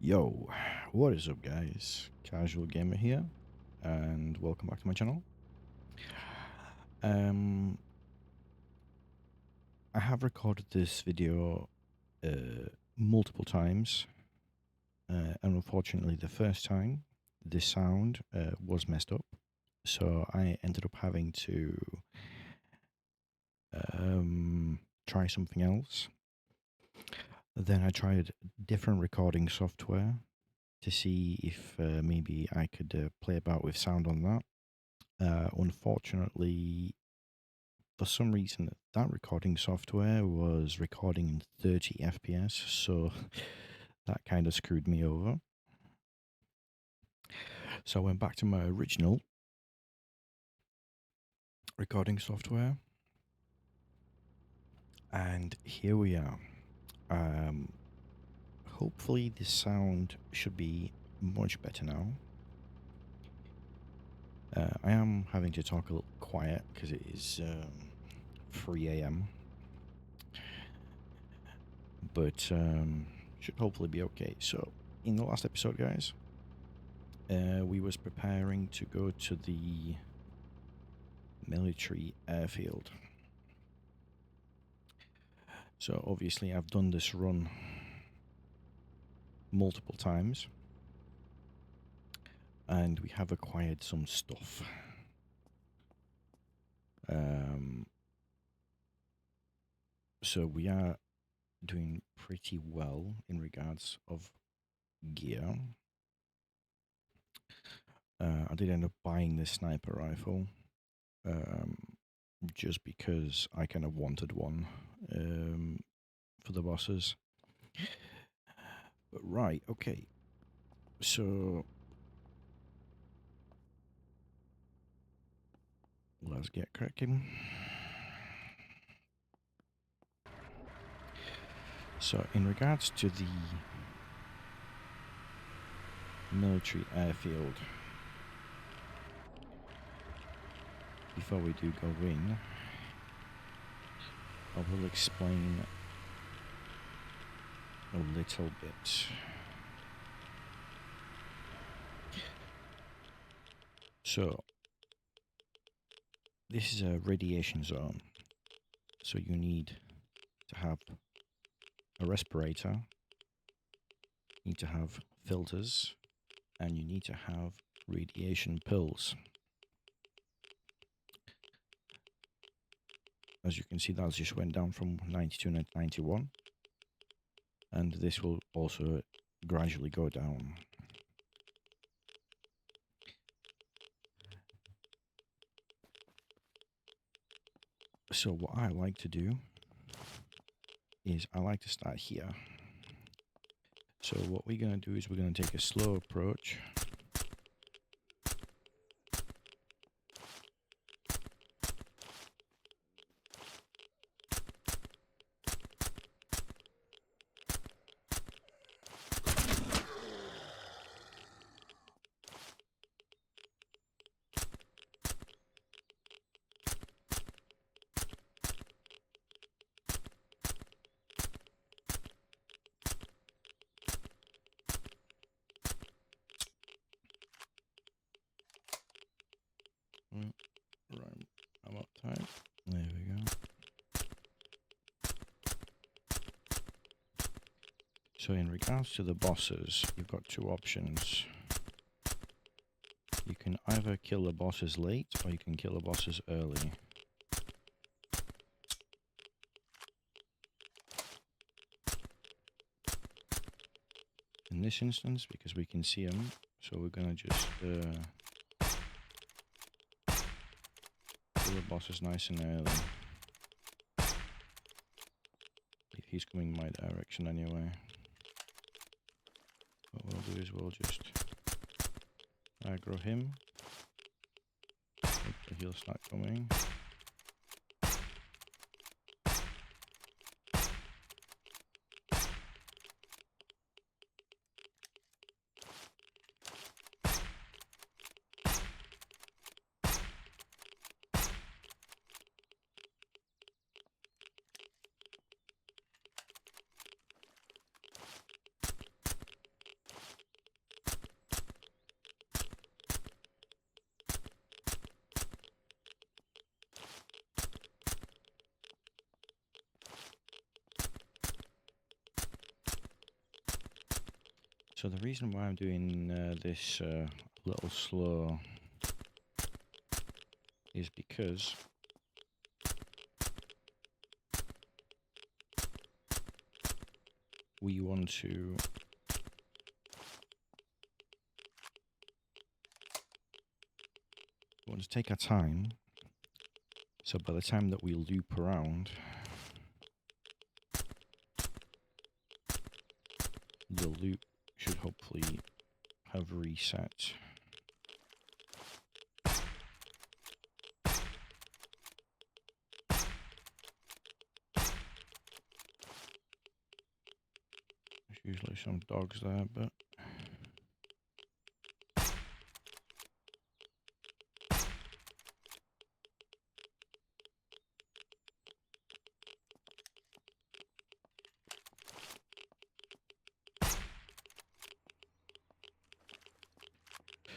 Yo, what is up guys? Casual Gamer here, and welcome back to my channel. I have recorded this video multiple times, and unfortunately the first time the sound was messed up, so I ended up having to try something else. Then I tried different recording software to see if maybe I could play about with sound on that. Unfortunately, for some reason, that recording software was recording in 30 FPS, so that kind of screwed me over. So I went back to my original recording software, and here we are. Hopefully the sound should be much better now. I am having to talk a little quiet because it is 3 a.m. But should hopefully be okay. So in the last episode, guys, we was preparing to go to the military airfield. So obviously I've done this run multiple times, and we have acquired some stuff. So we are doing pretty well in regards of gear. I did end up buying this sniper rifle, just because I kind of wanted one for the bosses. But right, okay. So let's get cracking. So in regards to the military airfield, before we do go in, I will explain a little bit. So this is a radiation zone, so you need to have a respirator, you need to have filters, and you need to have radiation pills. As you can see, that just went down from 92 to 91, and this will also gradually go down. So what I like to do is I like to start here. So what we're going to do is we're going to take a slow approach. Right, I'm up time. There we go. So in regards to the bosses, you've got two options. You can either kill the bosses late, or you can kill the bosses early. In this instance, because we can see them, so we're gonna just kill the bosses nice and early. If he's coming my direction anyway. What we'll do is we'll just aggro him. Hopefully he'll start coming. So the reason why I'm doing this little slow is because we want to take our time. So by the time that we loop around, the loop should hopefully have reset. There's usually some dogs there, but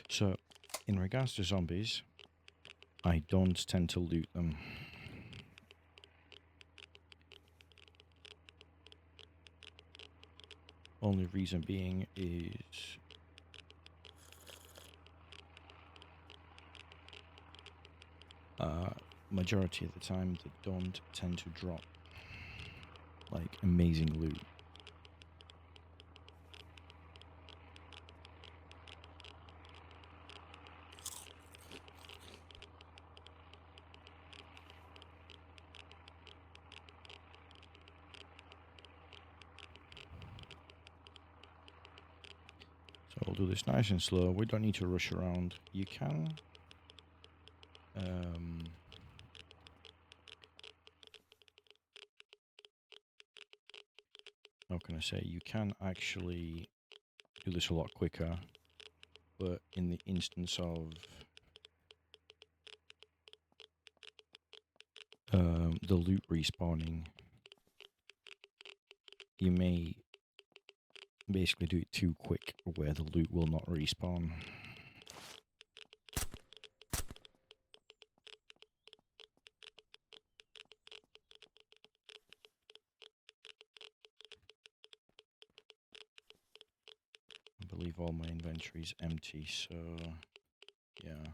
so in regards to zombies, I don't tend to loot them. Only reason being is majority of the time they don't tend to drop like amazing loot. So we'll do this nice and slow. We don't need to rush around. You can how can I say, you can actually do this a lot quicker, but in the instance of the loot respawning, you may basically do it too quick where the loot will not respawn. I believe all my inventory is empty, so yeah,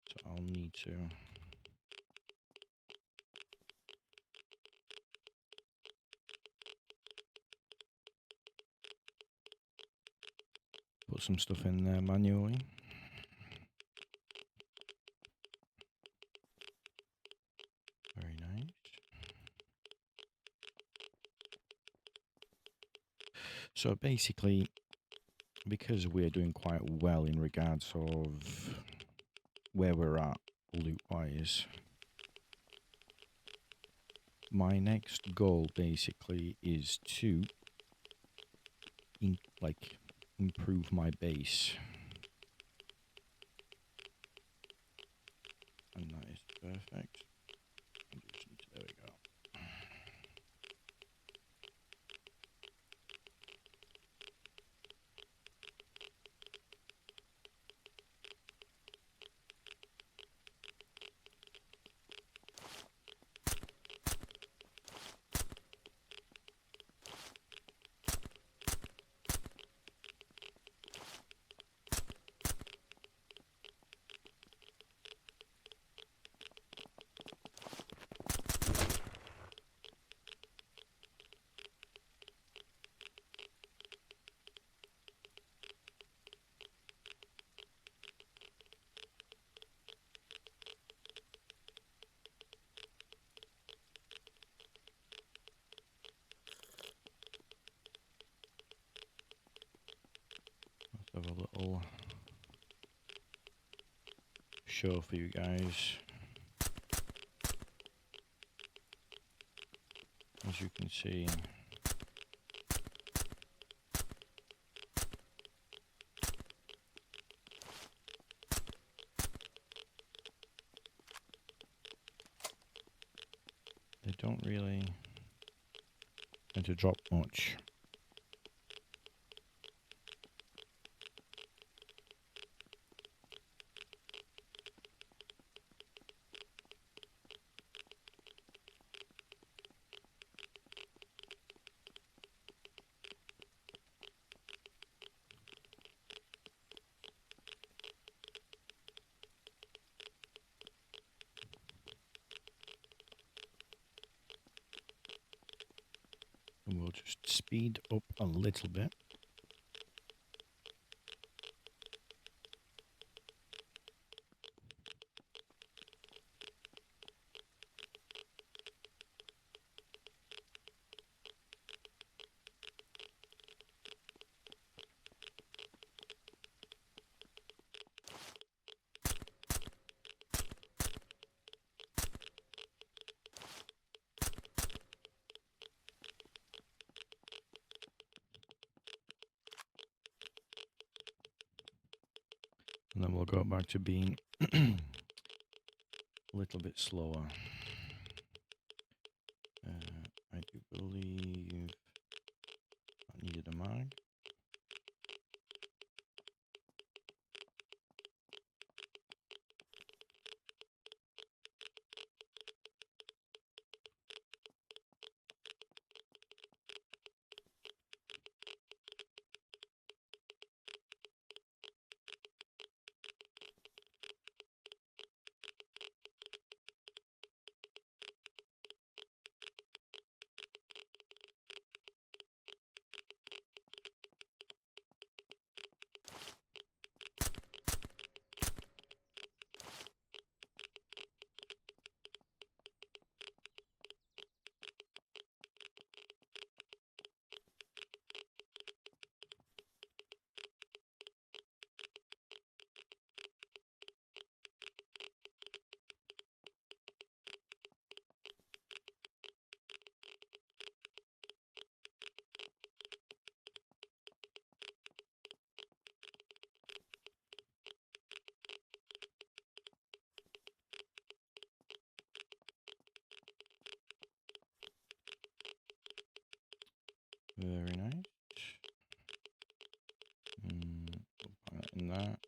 so I'll need to put some stuff in there manually. Very nice. So basically, because we're doing quite well in regards of where we're at loot-wise, my next goal basically is to improve my base. And that is perfect. There we go. Let's have a little show for you guys. As you can see, they don't really tend to drop much. we'll just speed up a little bit. And then we'll go back to being a little bit slower. I do believe I needed a mag. Very nice. We'll put that in that.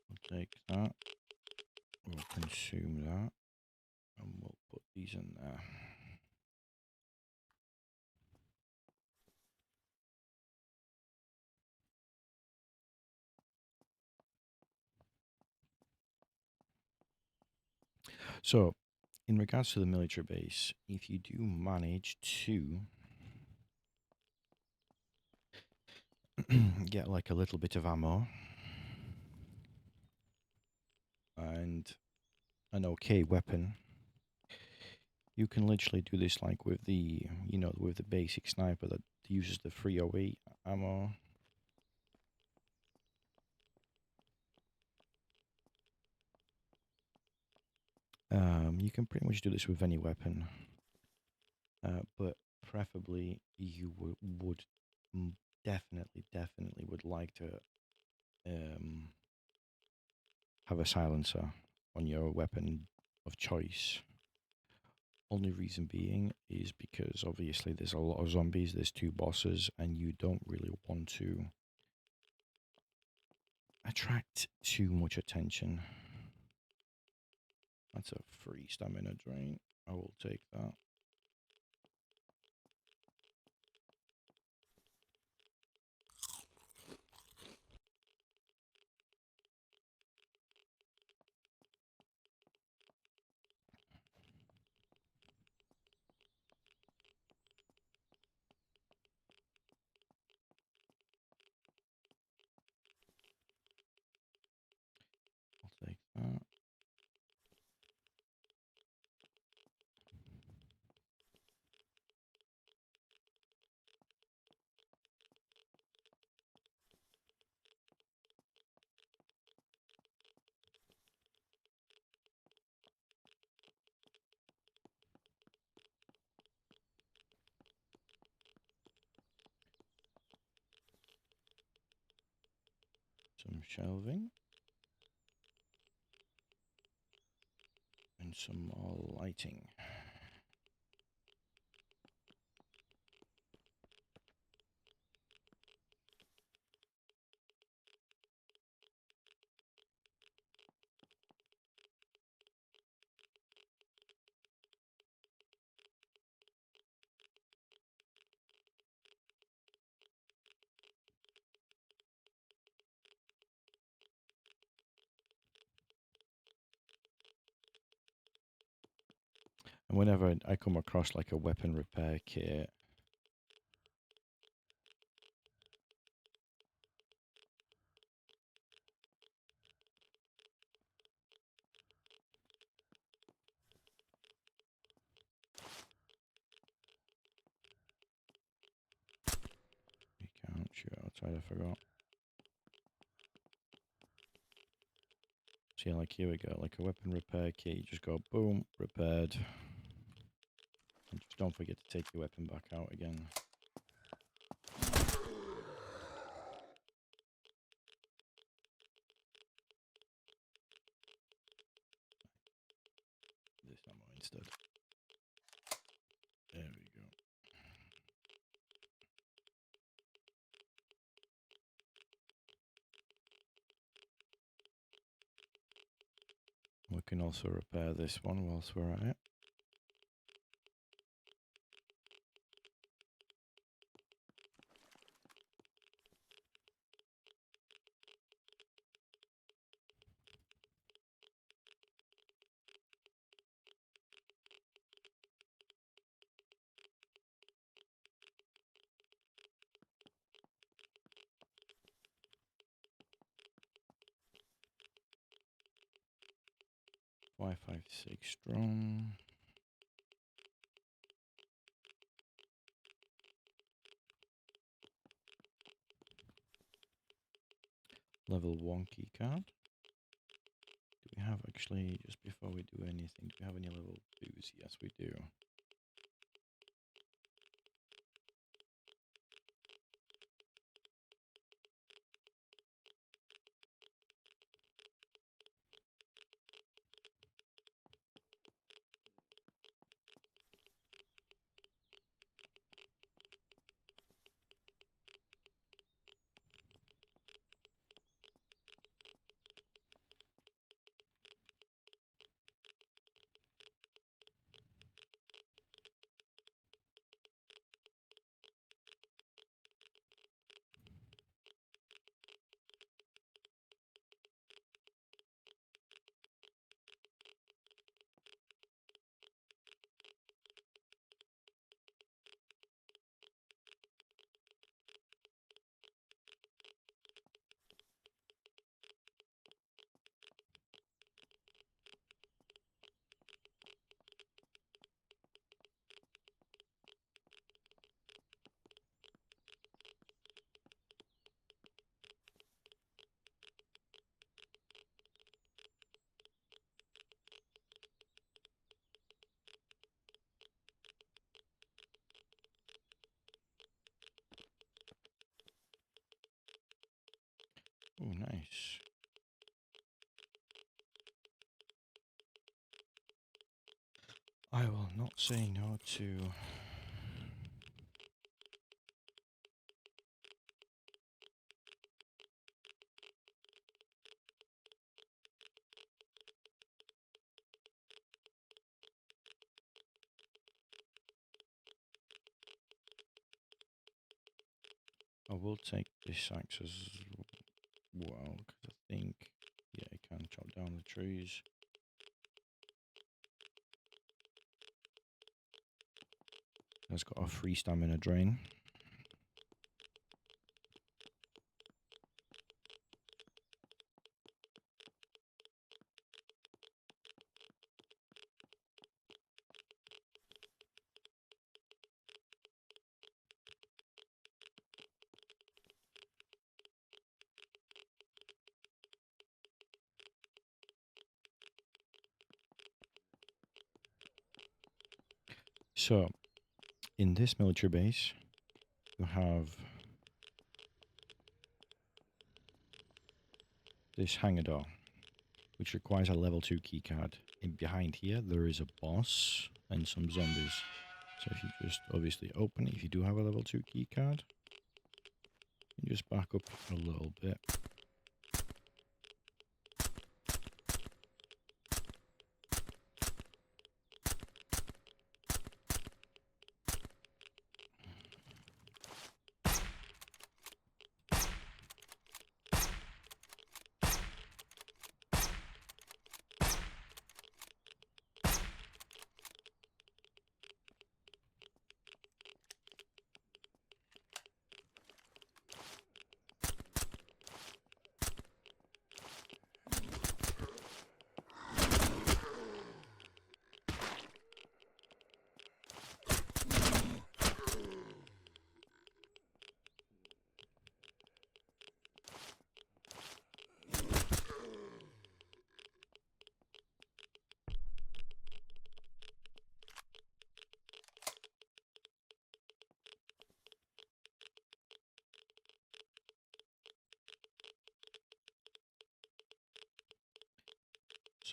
We'll take that. We'll consume that. And we'll put these in there. So, in regards to the military base, if you do manage to get like a little bit of ammo and an okay weapon, you can literally do this like with the, with the basic sniper that uses the 308 ammo. You can pretty much do this with any weapon, but preferably you would definitely would like to have a silencer on your weapon of choice. Only reason being is because obviously there's a lot of zombies, there's 2 bosses, and you don't really want to attract too much attention. That's a free stamina drain. I will take that. I'll take that. Some shelving. And some more lighting. And whenever I come across like a weapon repair kit, you can't shoot outside, I forgot. So yeah, like here we go, like a weapon repair kit, you just go boom, repaired. And just don't forget to take your weapon back out again. This ammo instead. There we go. We can also repair this one whilst we're at it. Y56 strong. Level 1 key card. Do we have actually, just before we do anything, do we have any level 2s? Yes, we do. Oh, nice. I will not say no to... I will take this axe as well, because I think, yeah, I can chop down the trees. It's got a free stamina drain. So, in this military base, you have this hangar door, which requires a level 2 keycard. And behind here, there is a boss and some zombies. So if you just obviously open it, if you do have a level 2 keycard, you just back up a little bit.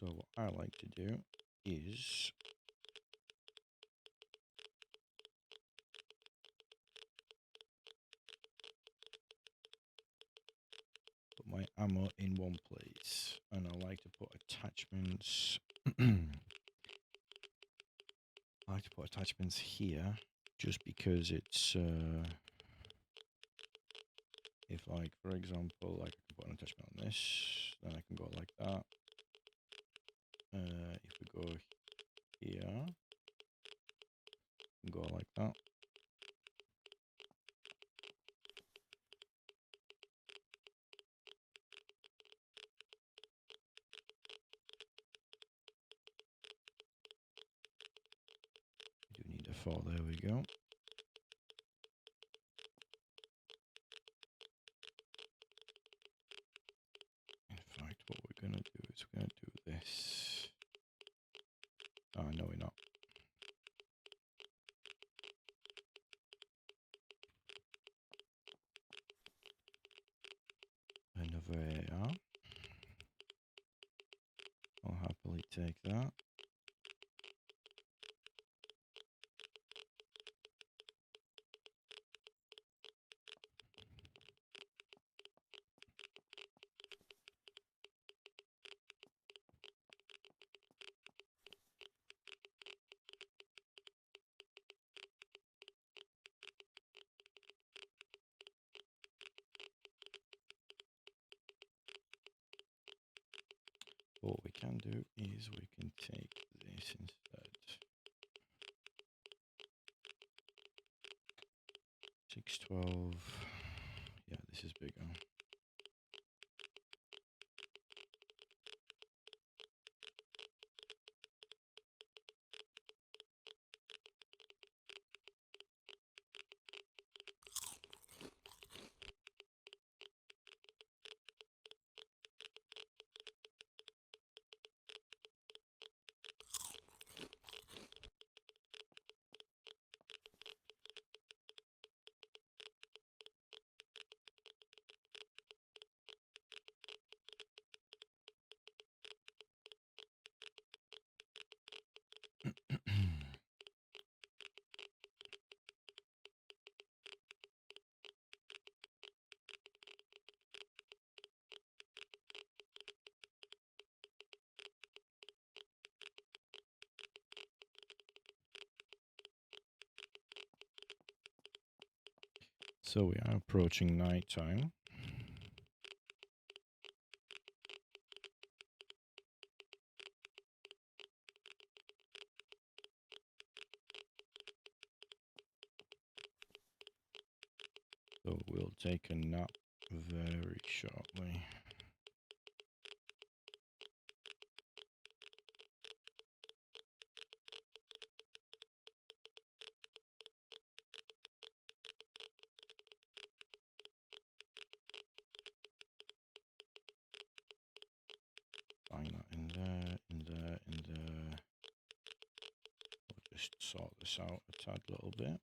So what I like to do is put my ammo in one place, and I like to put attachments. I like to put attachments here, just because it's if, like, for example, like I can put an attachment on this, then I can go like that. If we go here, go like that. We do need a 4, there we go. In fact, what we're gonna do is we're gonna do this. Oh, no, we're not. Another AR. I'll happily take that. What we can do is we can take this instead. 612. Yeah, this is bigger. So we are approaching night time. So we'll take a nap very shortly. Find that in there, in there, in there. We'll just sort this out a tad little bit.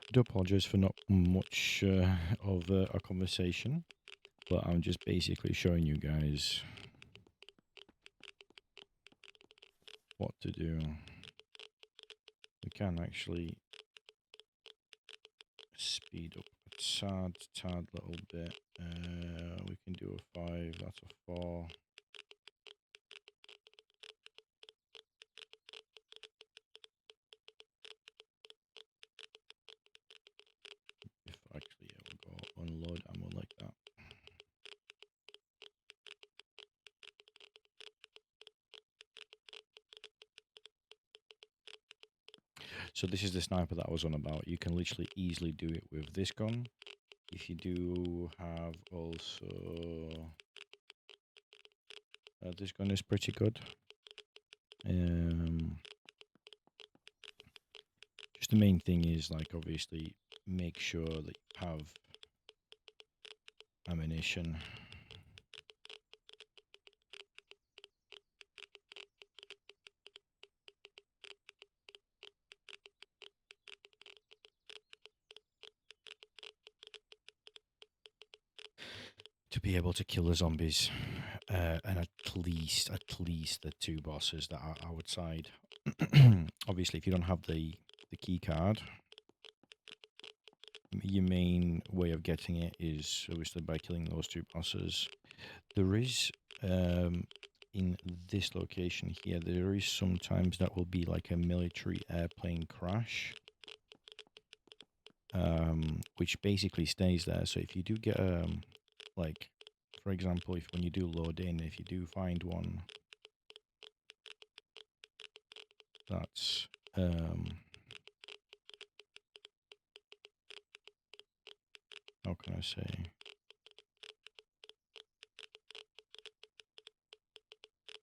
I do apologize for not much of a conversation, but I'm just basically showing you guys what to do. We can actually speed up a tad little bit. We can do a 5, that's a 4. If actually, yeah, we'll go unload ammo like that. So this is the sniper that I was on about. You can literally easily do it with this gun. If you do have also... this gun is pretty good. Just the main thing is, like, obviously, make sure that you have ammunition. To be able to kill the zombies, and at least the 2 bosses that are outside. Obviously, if you don't have the key card, your main way of getting it is obviously by killing those 2 bosses. There is, in this location here, there is sometimes that will be like a military airplane crash, which basically stays there. So if you do get, like, for example, if when you do load in, if you do find one that's, how can I say?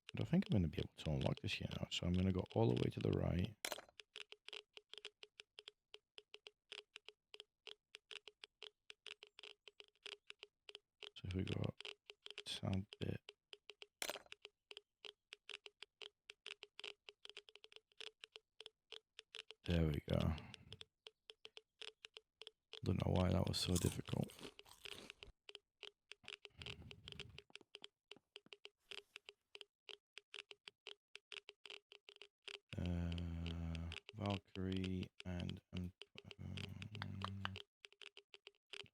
I don't think I'm going to be able to unlock this here now, so I'm going to go all the way to the right. So if we go up, sound bit. There we go. Don't know why that was so difficult. Valkyrie and I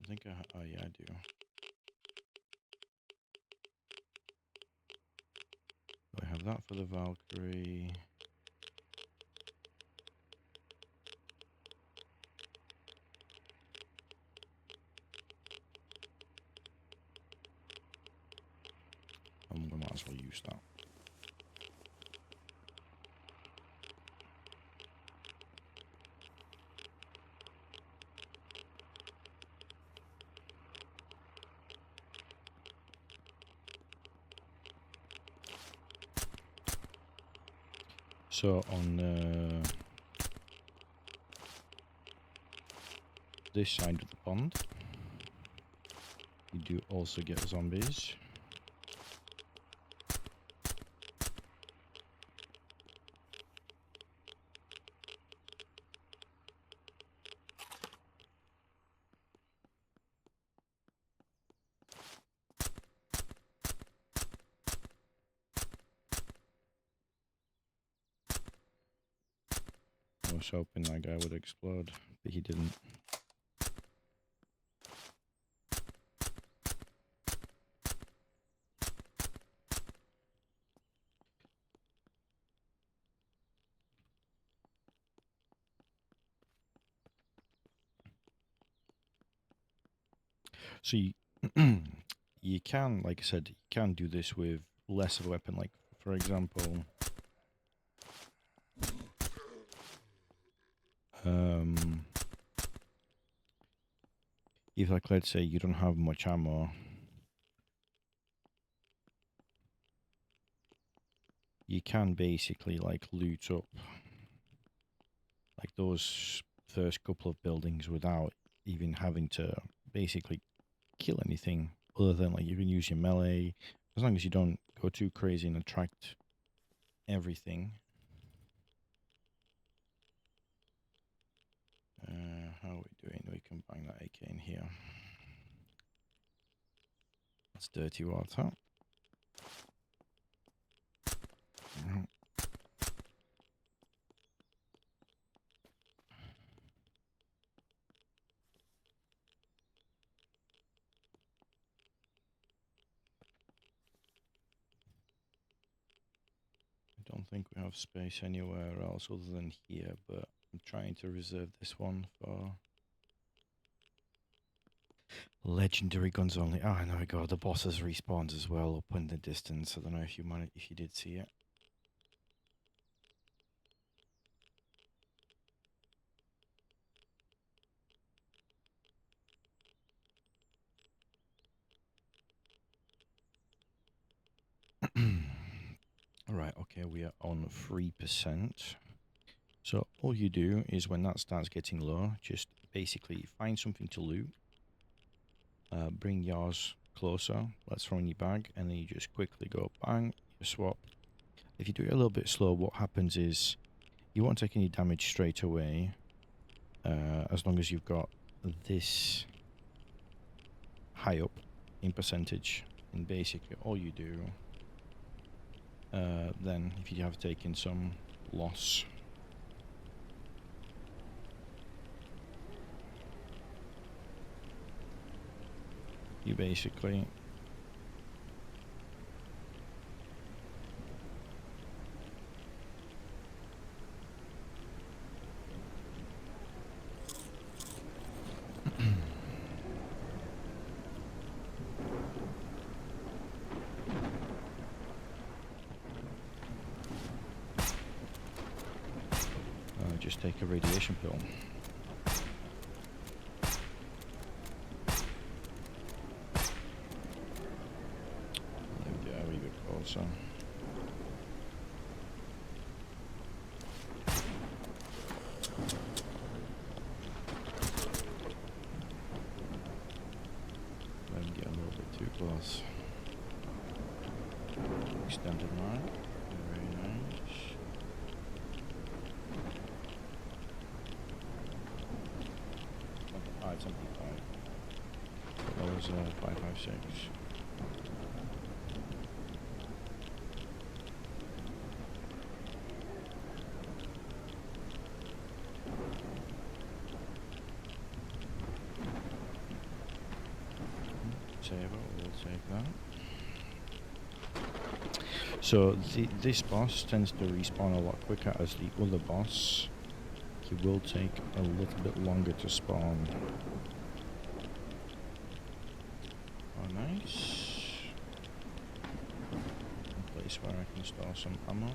think oh yeah, I do. So I have that for the Valkyrie. We might as well use that. So on this side of the pond, you do also get zombies. I was hoping that guy would explode, but he didn't. So you, you can, like I said, you can do this with less of a weapon. Like, for example, if, like, let's say you don't have much ammo, you can basically, like, loot up, like, those first couple of buildings without even having to basically kill anything other than, like, you can use your melee, as long as you don't go too crazy and attract everything. How are we doing? We can bang that AK in here. That's dirty water. I don't think we have space anywhere else other than here, but I'm trying to reserve this one for legendary guns only. Oh, I know I got the bosses respawned as well up in the distance. I don't know if you did see it. Alright, okay, we are on 3%. So all you do is when that starts getting low, just basically find something to loot, bring yours closer, let's throw in your bag, and then you just quickly go bang, you swap. If you do it a little bit slow, what happens is you won't take any damage straight away, as long as you've got this high up in percentage. And basically all you do, then if you have taken some loss, you basically just take a radiation pill. There we go, closer. Let me get a little bit too close. Extended line, very nice. It's empty 5. That was 556. Save it, we'll take that. So this boss tends to respawn a lot quicker as the other boss. He will take a little bit longer to spawn. Oh, nice. A place where I can store some ammo.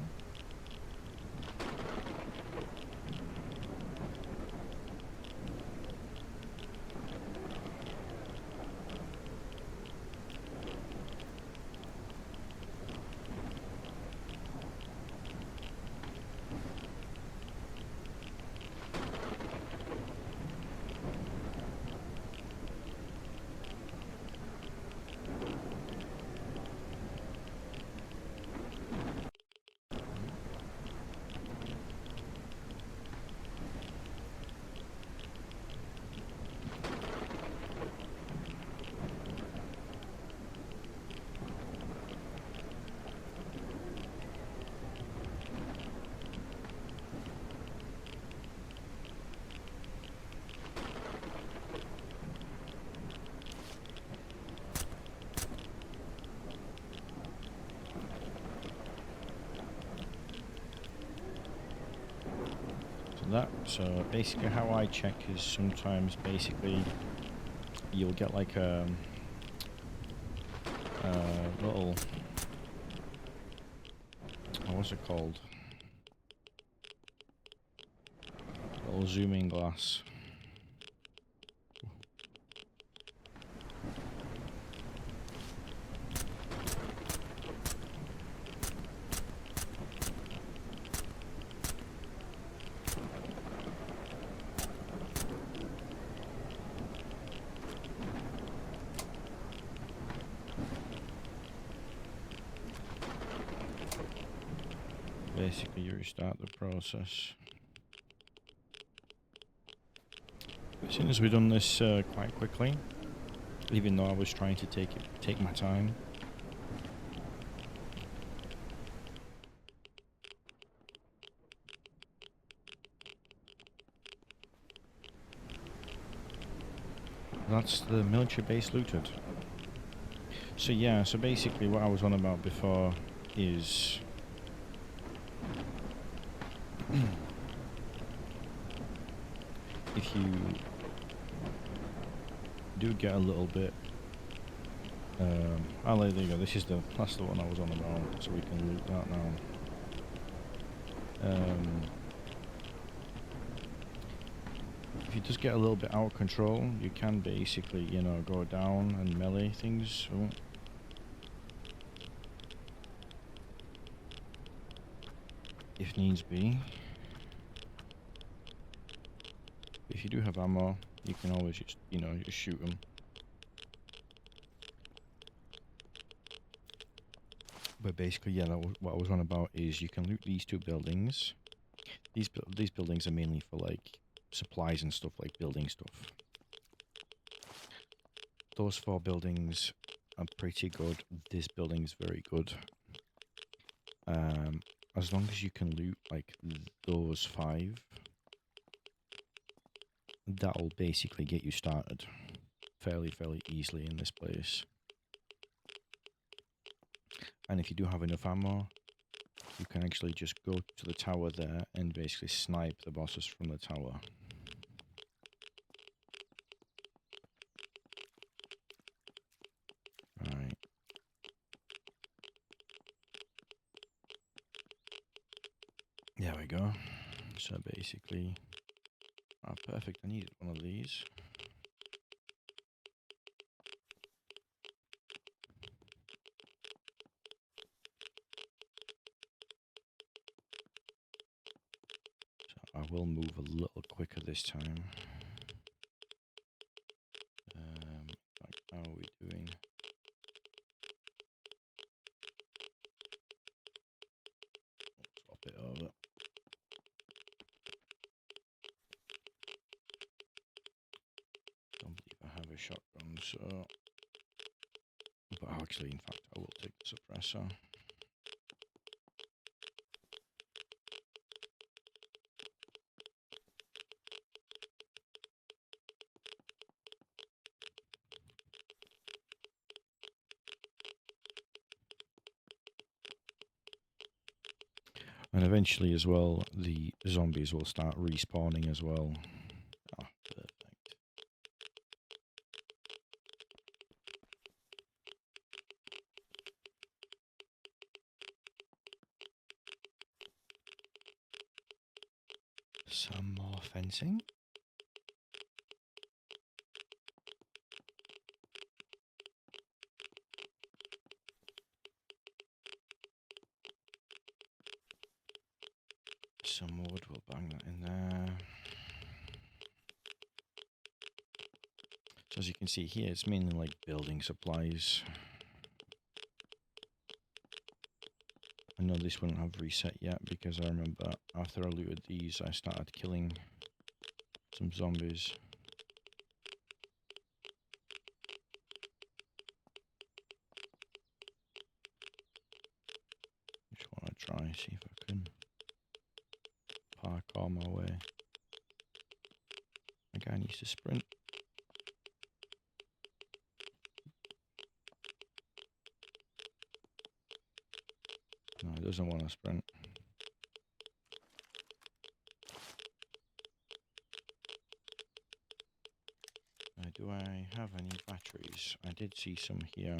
So basically how I check is sometimes basically you'll get like a little, what's it called? Little zooming glass. Basically, you restart the process. As soon as we've done this quite quickly, even though I was trying to take my time. That's the military base looted. So yeah, so basically what I was on about before is if you do get a little bit, there you go. That's the one I was on about. So we can loot that now. If you just get a little bit out of control, you can basically, you know, go down and melee things. Oh. If needs be. If you do have ammo, you can always just, you know, just shoot them. But basically, yeah, what I was on about is you can loot these two buildings. These buildings are mainly for like supplies and stuff, like building stuff. Those 4 buildings are pretty good. This building is very good. As long as you can loot like those 5, that'll basically get you started fairly easily in this place. And if you do have enough ammo, you can actually just go to the tower there and basically snipe the bosses from the tower. Right. There we go. So basically, oh perfect, I needed one of these. So I will move a little quicker this time. Like how are we doing? Swap it over. Don't believe I have a shotgun, so... But actually, in fact, I will take the suppressor. And eventually as well, the zombies will start respawning as well. Oh, perfect. Some more fencing. Some wood, we'll bang that in there. So as you can see here, it's mainly like building supplies. I know this wouldn't have reset yet because I remember after I looted these, I started killing some zombies. Just want to try, see if I can parkour my way. My guy needs to sprint. No, he doesn't want to sprint. Do I have any batteries? I did see some here.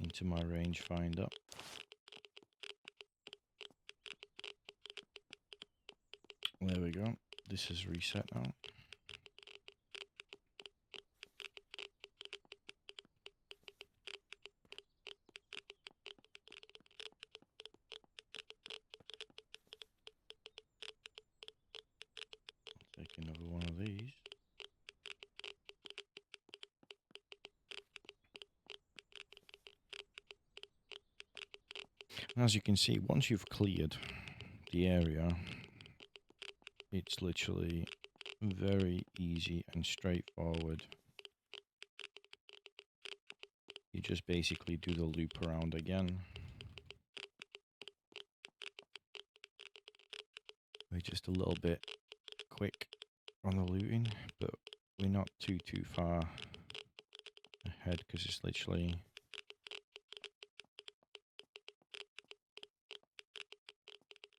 Into my rangefinder. There we go. This is reset now. I'll take another one of these. And as you can see, once you've cleared the area, it's literally very easy and straightforward. You just basically do the loop around again. We're just a little bit quick on the looting, but we're not too far head because it's literally.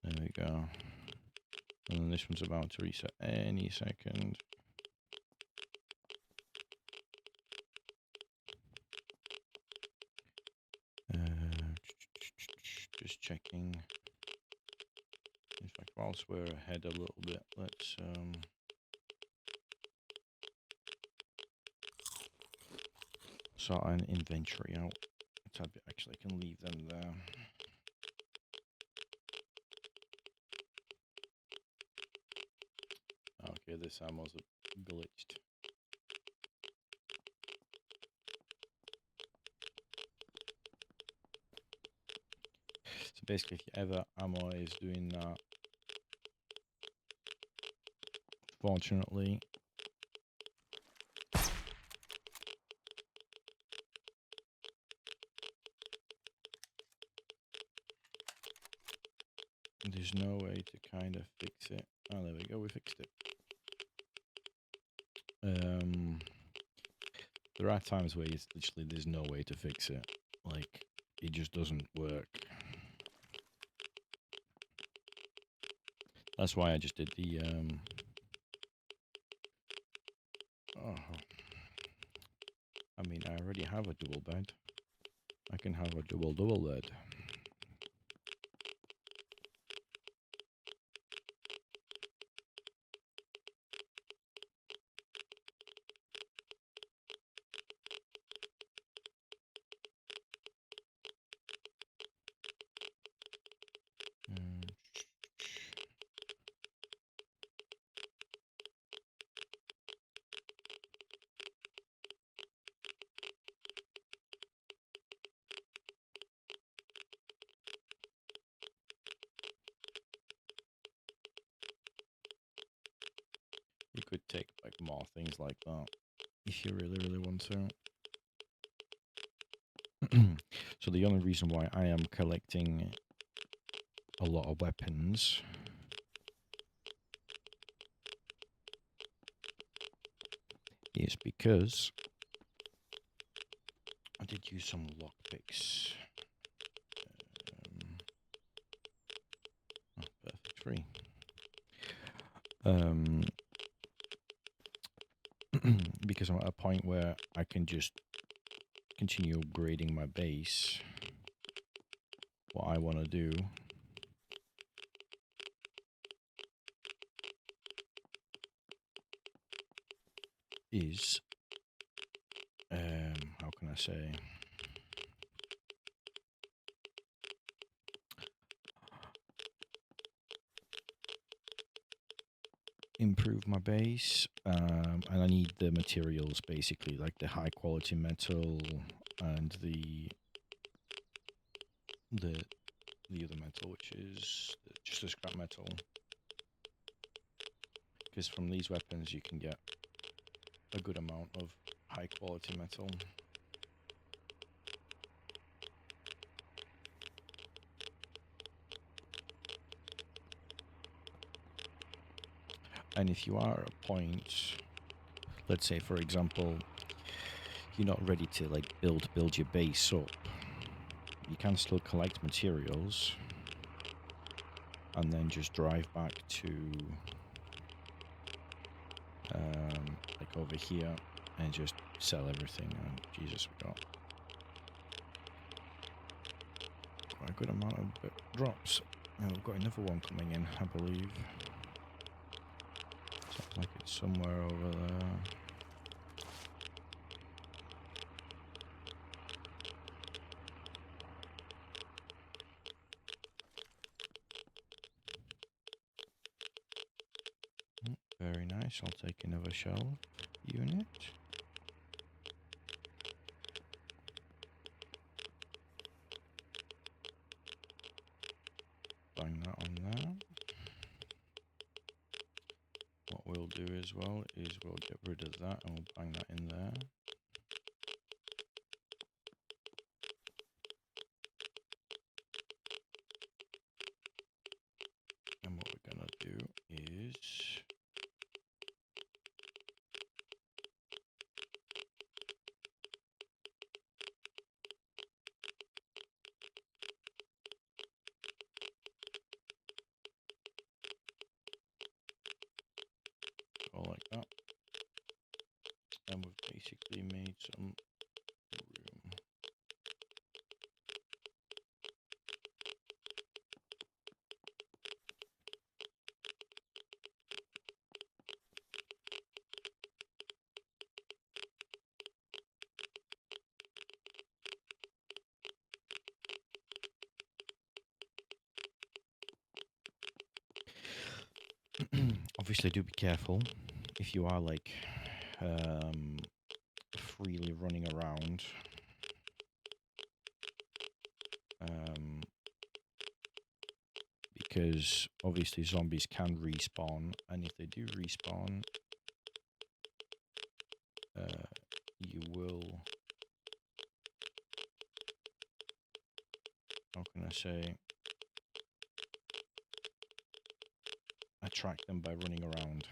There we go. And then this one's about to reset any second. Just checking. In fact, whilst we're ahead a little bit, let's sort an inventory out. So I actually can leave them there. Okay, this ammo's glitched. So basically, if ever ammo is doing that, fortunately, there's no way to kind of fix it. Oh, there we go, we fixed it. There are times where it's literally there's no way to fix it. Like, it just doesn't work. That's why I just did the oh, I mean, I already have a double bed. I can have a double bed. You could take like more things like that if you really, really want to. So the only reason why I am collecting a lot of weapons is because I did use some lockpicks. Perfect, free. Because I'm at a point where I can just continue upgrading my base. What I want to do is, how can I say? Improve my base, and I need the materials basically, like the high quality metal and the other metal, which is just the scrap metal. Because from these weapons you can get a good amount of high quality metal. And if you are at a point, let's say for example, you're not ready to like build your base up, you can still collect materials and then just drive back to like over here and just sell everything. And Jesus, we got quite a good amount of drops. And we've got another one coming in, I believe. Sounds like it's somewhere over there. Very nice. I'll take another shelf unit. Bang that on there. What we'll do as well is we'll get rid of that and we'll bang that in there. And what we're gonna do is basically made some room. Obviously, do be careful if you are like freely running around. Because obviously zombies can respawn, and if they do respawn, you will, how can I say, attract them by running around.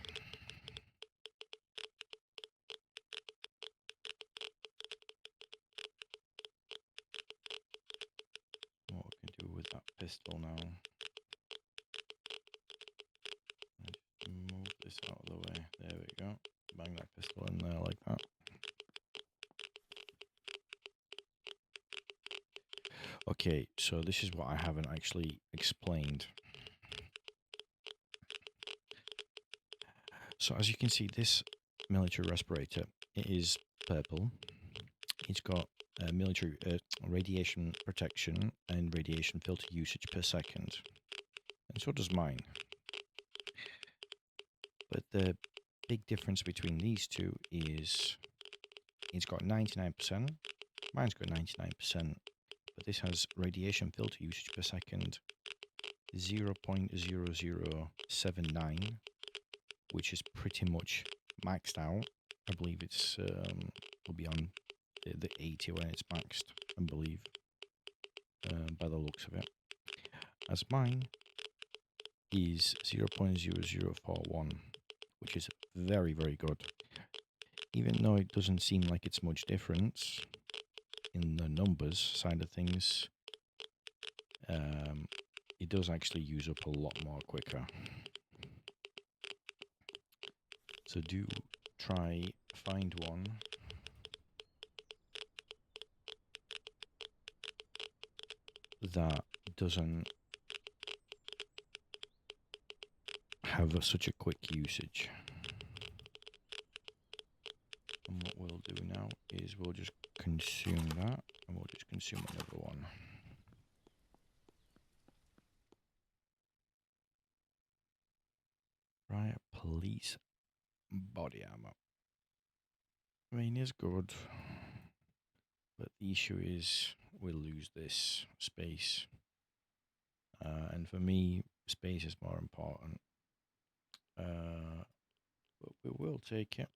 What we can do with that pistol now. Move this out of the way. There we go. Bang that pistol in there like that. Okay, so this is what I haven't actually explained. So as you can see, this military respirator, it is purple. It's got military radiation protection and radiation filter usage per second. And so does mine. But the big difference between these two is it's got 99%, mine's got 99%, but this has radiation filter usage per second 0.0079, which is pretty much maxed out. I believe it's will be on the 80 when it's maxed, I believe, by the looks of it. As mine is 0.0041, which is very, very good. Even though it doesn't seem like it's much difference in the numbers side of things, it does actually use up a lot more quicker. So do try find one that doesn't have such a quick usage. And what we'll do now is we'll just consume that, and we'll just consume another one. Right, police body armor. I mean, it's good, but the issue is we lose this space. And for me, space is more important. But we will take it.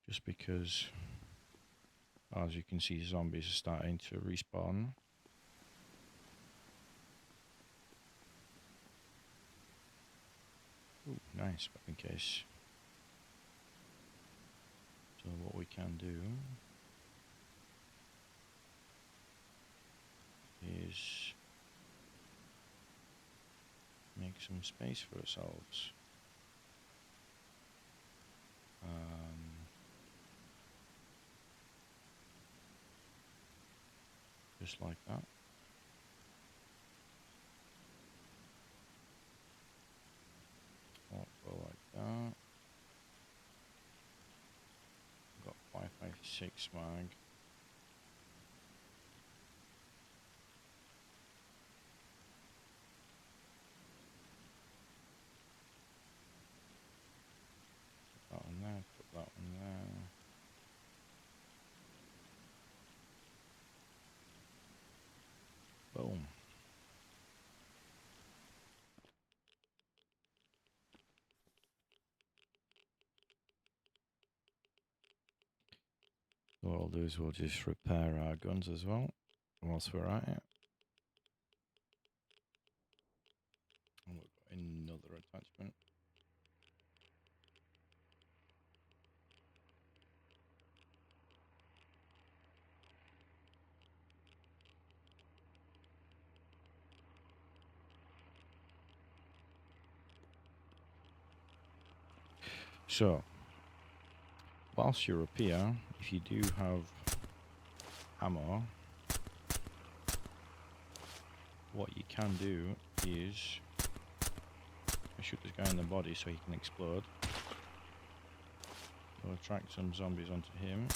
Just because, as you can see, zombies are starting to respawn. Ooh, nice weapon case. So what we can do is make some space for ourselves. Just like that. Also like that. Got 5.56 mag. Put that one there, put that one there. Boom. So what I'll do is we'll just repair our guns as well whilst we're at it. And we've got another attachment. So, whilst you're up here, if you do have ammo, what you can do is shoot this guy in the body so he can explode. We'll attract some zombies onto him.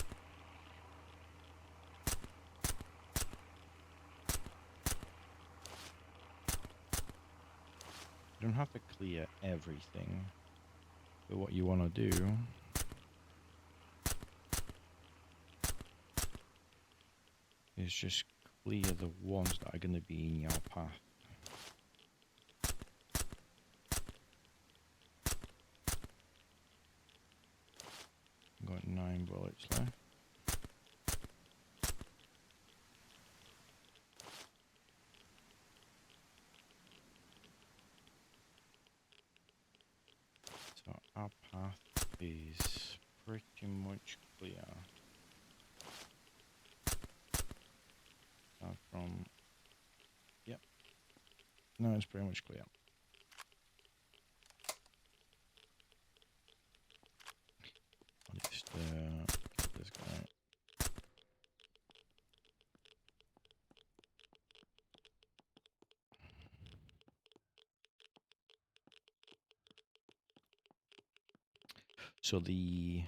You don't have to clear everything, but what you want to do is just clear the ones that are going to be in your path. Got 9 bullets left. So our path is pretty much clear. From, yep. No, it's pretty much clear. I'll just get this guy. So the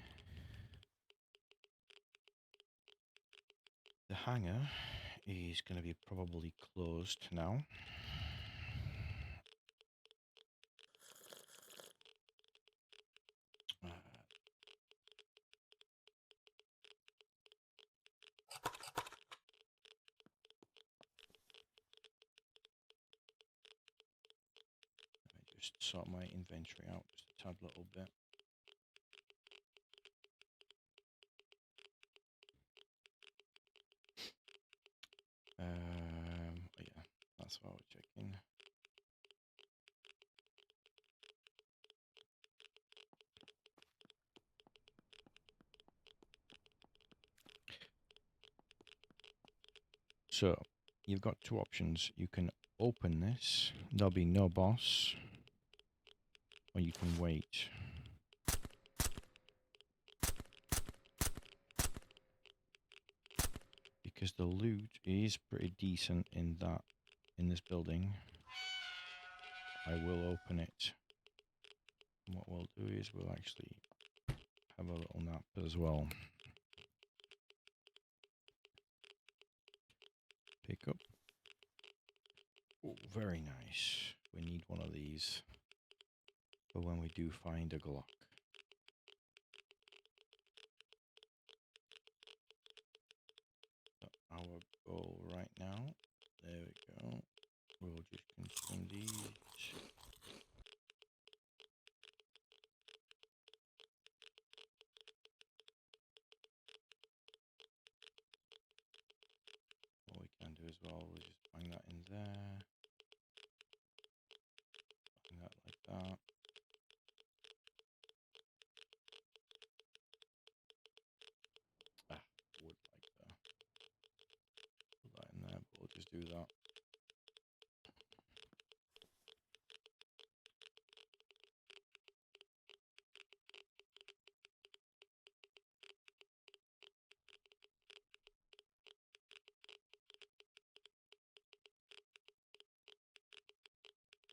hangar is going to be probably closed now. Let me just sort my inventory out just a tad little bit. Oh yeah, that's what I was checking. So, you've got two options. You can open this, there'll be no boss, or you can wait. Because the loot is pretty decent in this building, I will open it. And what we'll do is we'll actually have a little nap as well. Pick up. Oh, very nice. We need one of these for when we do find a Glock. So our goal right now, there we go. We'll just consume these. What we can do as well, we'll just bang that in there. Bang that like that. Would like that. Put that in there, but we'll just do that.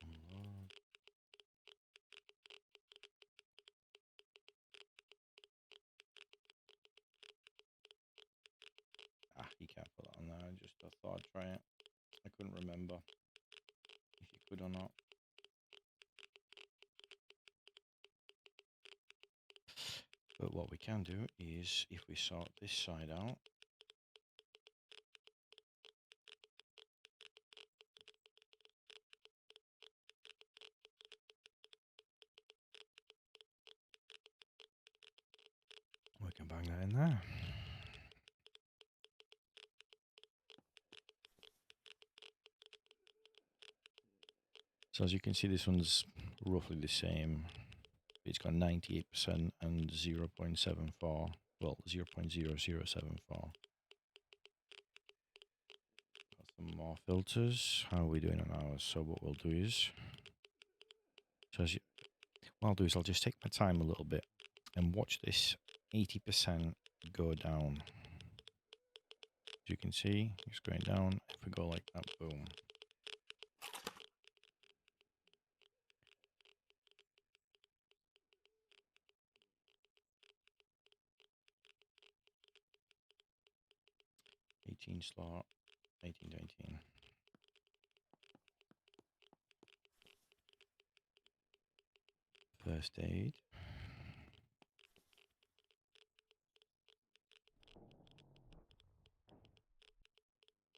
Unload. You can't put that on there. I just thought I'd try it. I couldn't remember if you could or not. But what we can do is, if we sort this side out, we can bang that in there. So as you can see, this one's roughly the same. It's got 98% and 0.74. Well, 0.0074. Got some more filters. How are we doing on ours? So what we'll do is, what I'll do is I'll just take my time a little bit. And watch this 80% go down. As you can see, it's going down. If we go like that, boom. '18 slot, 18 to 18. First aid.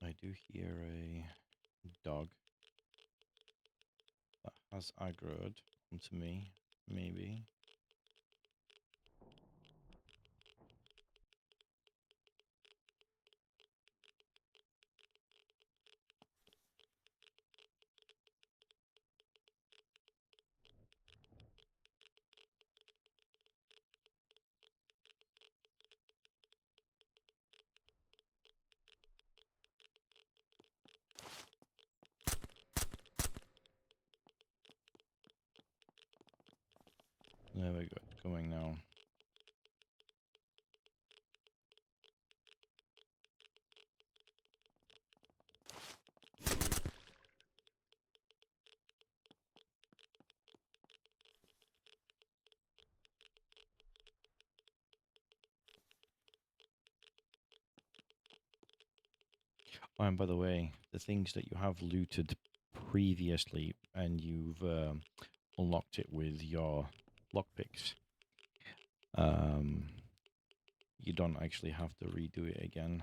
I do hear a dog that has aggroed onto me, maybe. There we go, it's going now. Oh, and by the way, the things that you have looted previously and you've unlocked it with your lockpicks, you don't actually have to redo it again.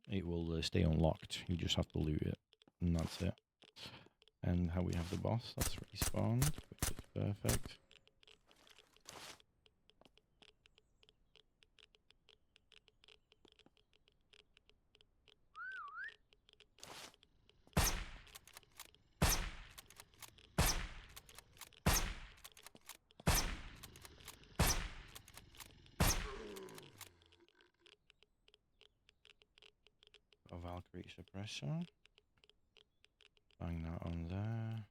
It will stay unlocked. You just have to loot it, and that's it. And how we have the boss, that's respawned, which is perfect. A Valkyrie suppressor. Bang that on there.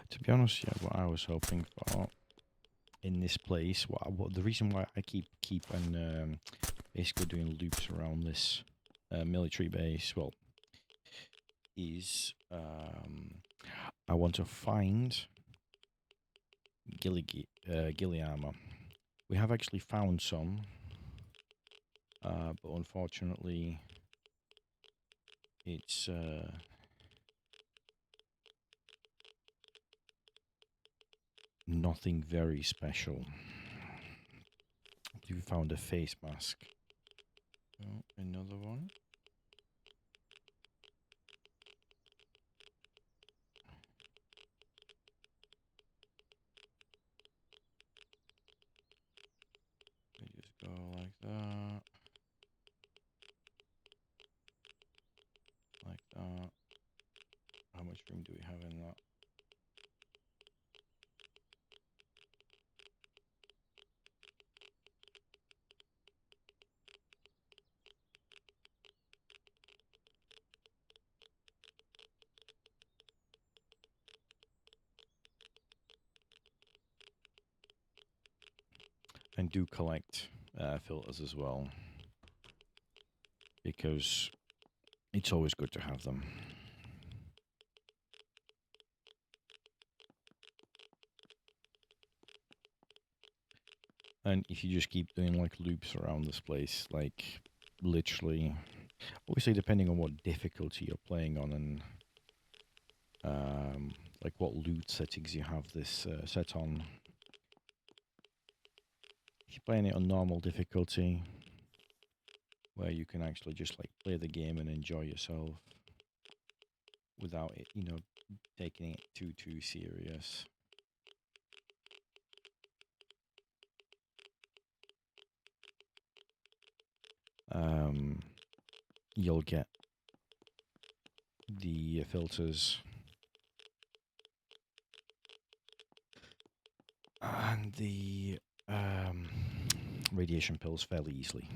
To be honest, yeah, what I was hoping for in this place, what the reason why I keep on basically doing loops around this military base, well, is I want to find ghillie armor. We have actually found some, but unfortunately, it's nothing very special. We found a face mask. Oh, another one. We just go like that. Like that. How much room do we have in that? And do collect filters as well, because it's always good to have them. And if you just keep doing like loops around this place, like literally, obviously depending on what difficulty you're playing on and like what loot settings you have this set on. If you're playing it on normal difficulty, where you can actually just like play the game and enjoy yourself without it, you know, taking it too serious. You'll get the filters and the radiation pills fairly easily.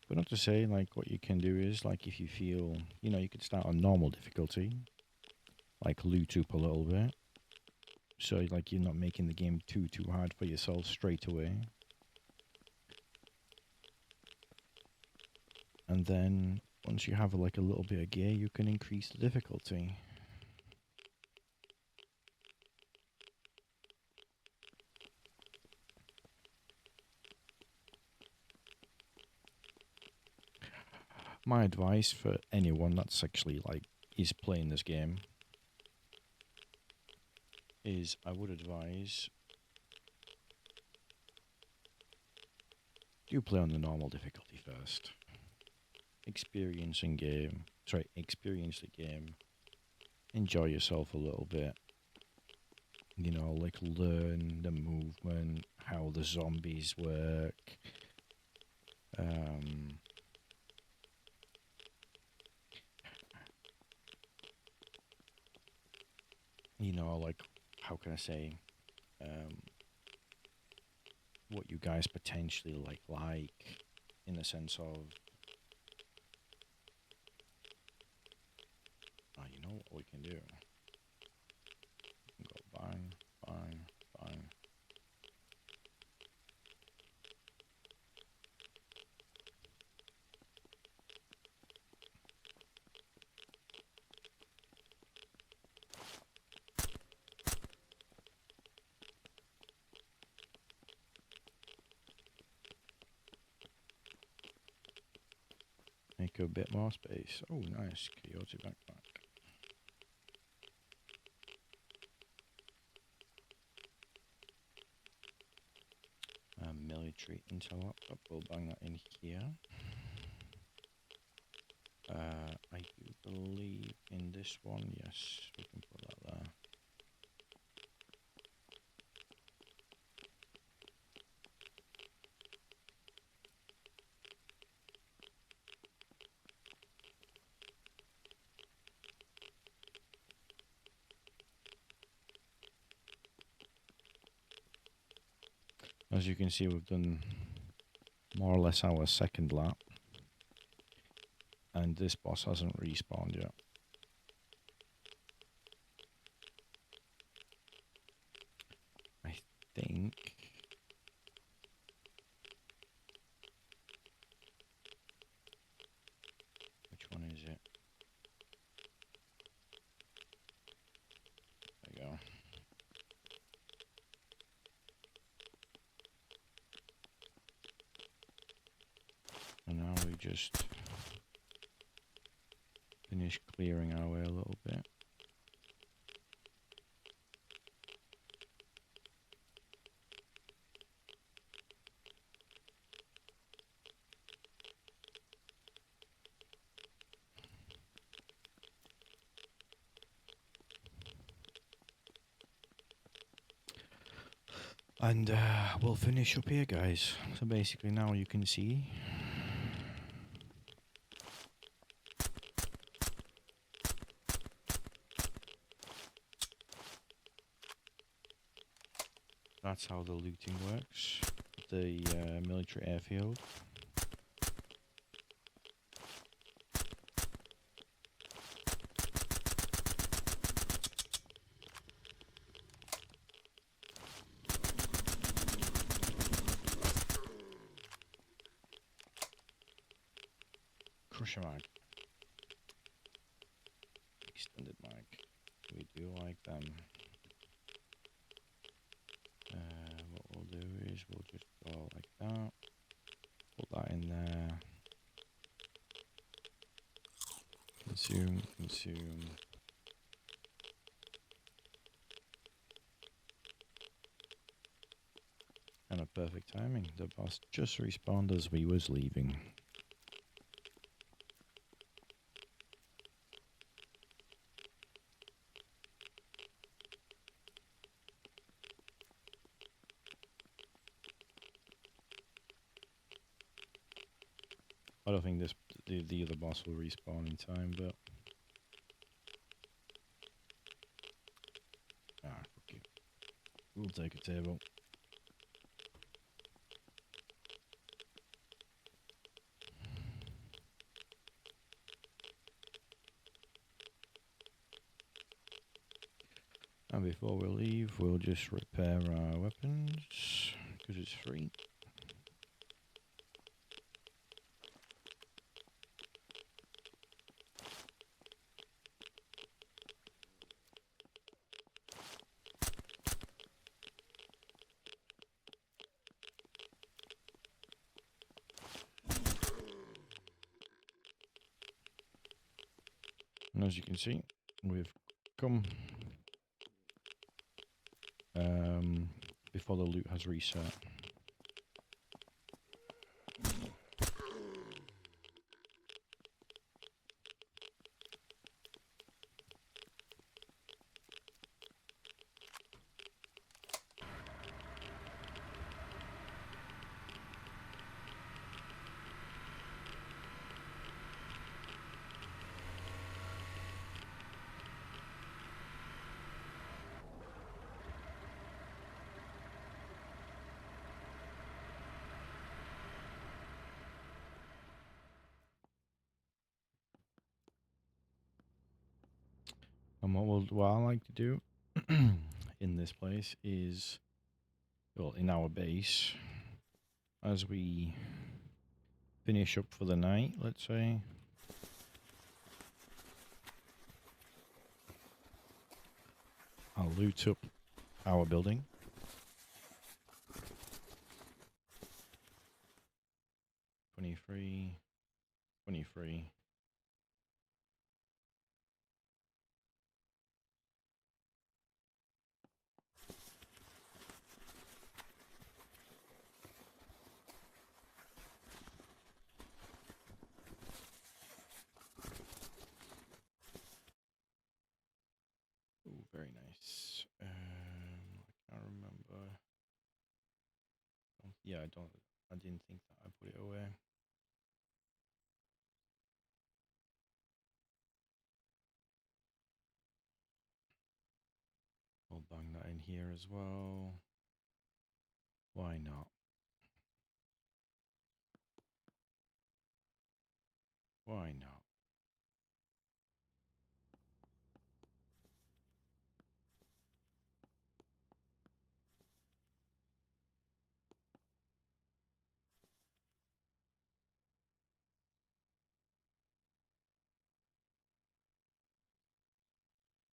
But not to say, like, what you can do is, like, if you feel, you know, you could start on normal difficulty, like loot up a little bit. So, like, you're not making the game too hard for yourself straight away. And then, once you have, like, a little bit of gear, you can increase the difficulty. My advice for anyone that's actually, like, is playing this game is I would advise do play on the normal difficulty first. Experience the game. Enjoy yourself a little bit. You know, like learn the movement, how the zombies work. You know, like, how can I say, what you guys potentially like, in the sense of, you know what we can do? We can go bang, bang, bang. Make a bit more space. Oh, nice. Coyote backpack. Military intel laptop. We'll bang that in here. I do believe in this one. Yes, we can put that there. As you can see, we've done more or less our second lap. And this boss hasn't respawned yet. I think... Which one is it? There we go. And now we just finish clearing our way a little bit. And we'll finish up here, guys. So basically now you can see that's how the looting works. The military airfield. Crusher mag. Extended mag. We do like them. What we'll do is we'll just go like that. Put that in there. Consume, consume. And a perfect timing. The boss just respawned as we was leaving. I don't think the other boss will respawn in time, but We'll take a table. And before we leave, we'll just repair our weapons, because it's free. And as you can see, we've come before the loot has reset. And what I like to do in this place is, well, in our base, as we finish up for the night, let's say, I'll loot up our building. 23, 23. Ooh, very nice. I can't remember. Yeah, I didn't think that I put it away. I'll bang that in here as well. Why not? Why not?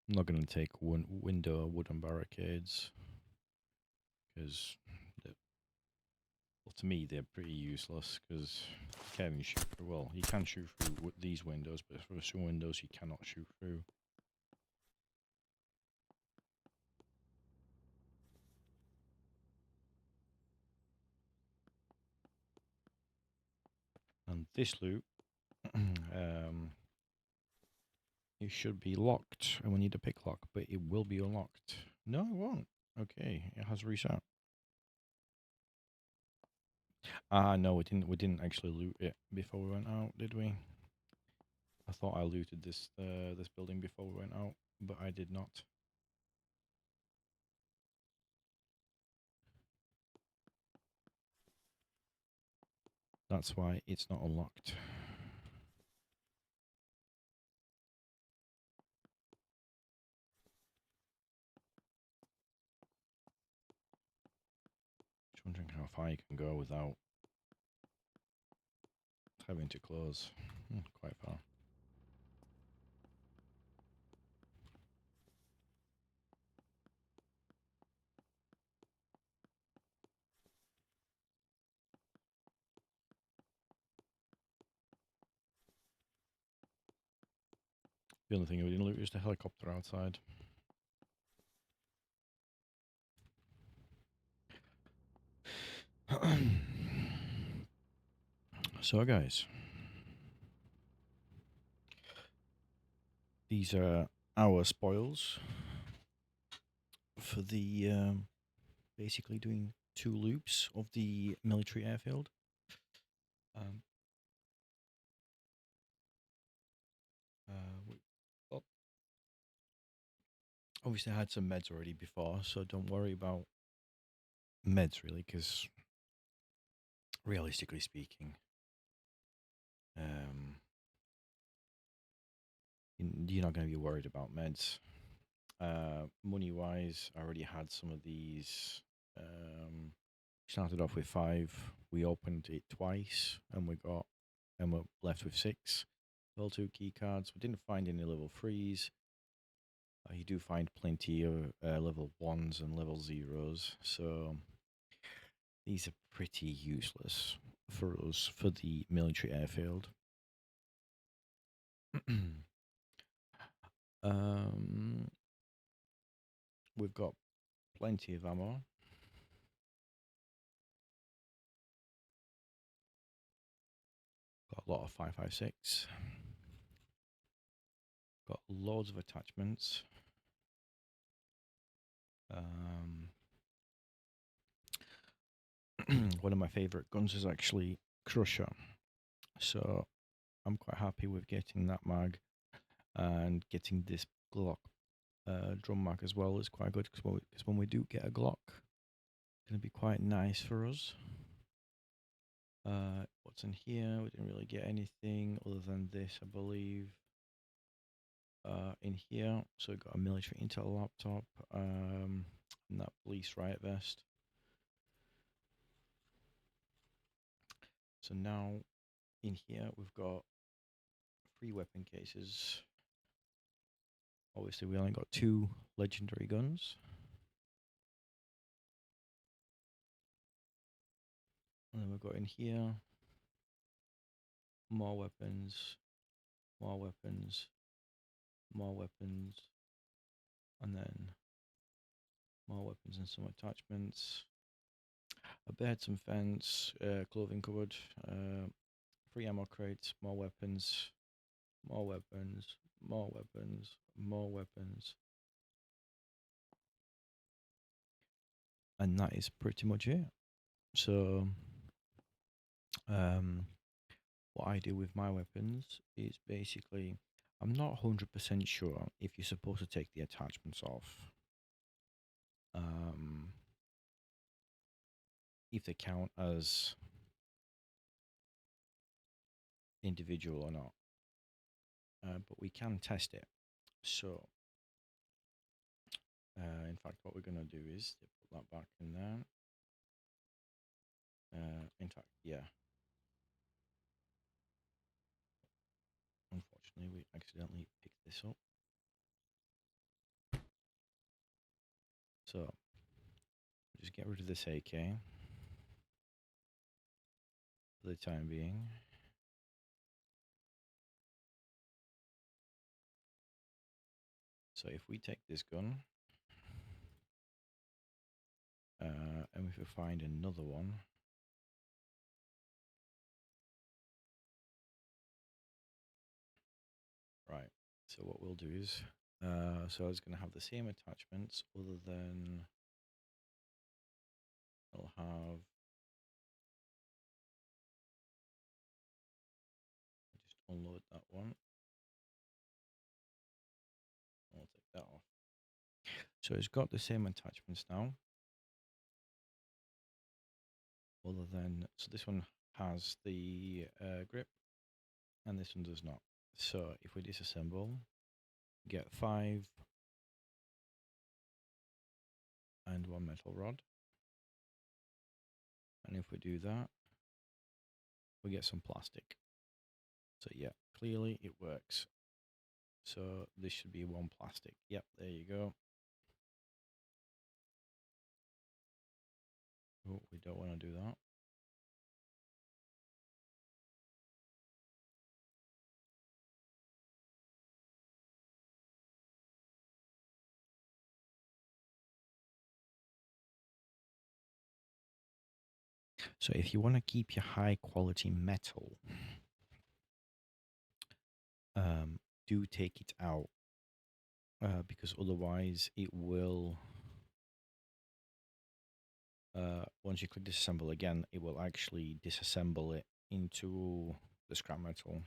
I'm not going to take one window wooden barricades because, well, to me they're pretty useless because you can't even shoot through. Well, you can shoot through these windows, but for some windows you cannot shoot through. And this loot, it should be locked, and we need a pick lock, but it will be unlocked. No, it won't. Okay, it has reset. Ah, no, we didn't. We didn't actually loot it before we went out, did we? I thought I looted this building before we went out, but I did not. That's why it's not unlocked. Just wondering how far you can go without having to close. Quite far. The only thing we didn't loot is the helicopter outside. So, guys, these are our spoils for the basically doing 2 loops of the military airfield. Um, uh, we, oh, Obviously, I had some meds already before, so don't worry about meds really, because realistically speaking, um, you're not going to be worried about meds. Money wise, I already had some of these. Started off with 5. We opened it twice, and we're left with 6. Level 2 key cards. We didn't find any level 3s. You do find plenty of level 1s and level 0s, so these are pretty useless for us for the military airfield. um, we've got plenty of ammo. Got a lot of 5.56. Got loads of attachments. One of my favorite guns is actually Crusher, so I'm quite happy with getting that mag, and getting this Glock drum mag as well is quite good, because when we do get a Glock, it's going to be quite nice for us. What's in here? We didn't really get anything other than this, I believe. In here, so we got a military Intel laptop, and that police riot vest. So now in here we've got 3 weapon cases. Obviously, we only got 2 legendary guns. And then we've got in here more weapons, more weapons, more weapons, and then more weapons and some attachments. A bed, some fence, clothing cupboard, 3 ammo crates, more weapons, more weapons, more weapons, more weapons. And that is pretty much it. So, what I do with my weapons is basically, I'm not 100% sure if you're supposed to take the attachments off. If they count as individual or not. But we can test it. So, in fact, what we're going to do is put that back in there. In fact, yeah. Unfortunately, we accidentally picked this up. So, just get rid of this AK for the time being. So if we take this gun, and if we find another one, right, so what we'll do is, so it's going to have the same attachments, other than it'll have, just unload that one, I'll take that off. So it's got the same attachments now, other than, so this one has the grip, and this one does not. So if we disassemble, get 5 and 1 metal rod, and if we do that, we get some plastic. So yeah, clearly it works. So this should be 1 plastic. Yep, there you go. Oh, we don't want to do that. So if you want to keep your high quality metal, do take it out, because otherwise it will, once you click disassemble again, it will actually disassemble it into the scrap metal.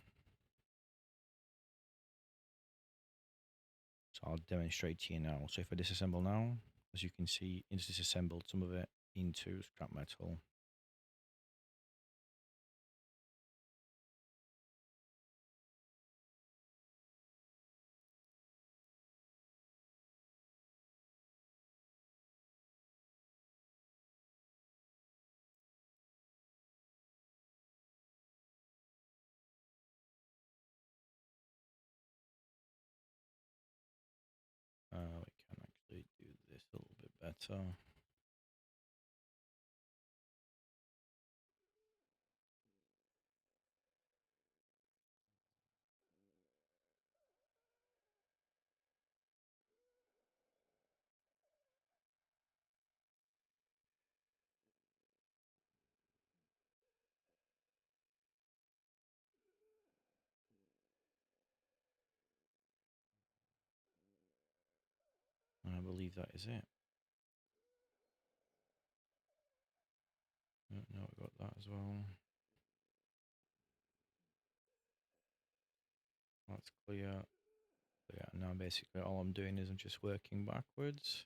So I'll demonstrate to you now. So if I disassemble now, as you can see, it's disassembled some of it into scrap metal. We can actually do this a little bit better. And I believe that is it. No, I got that as well. That's clear. Yeah, now basically all I'm doing is I'm just working backwards.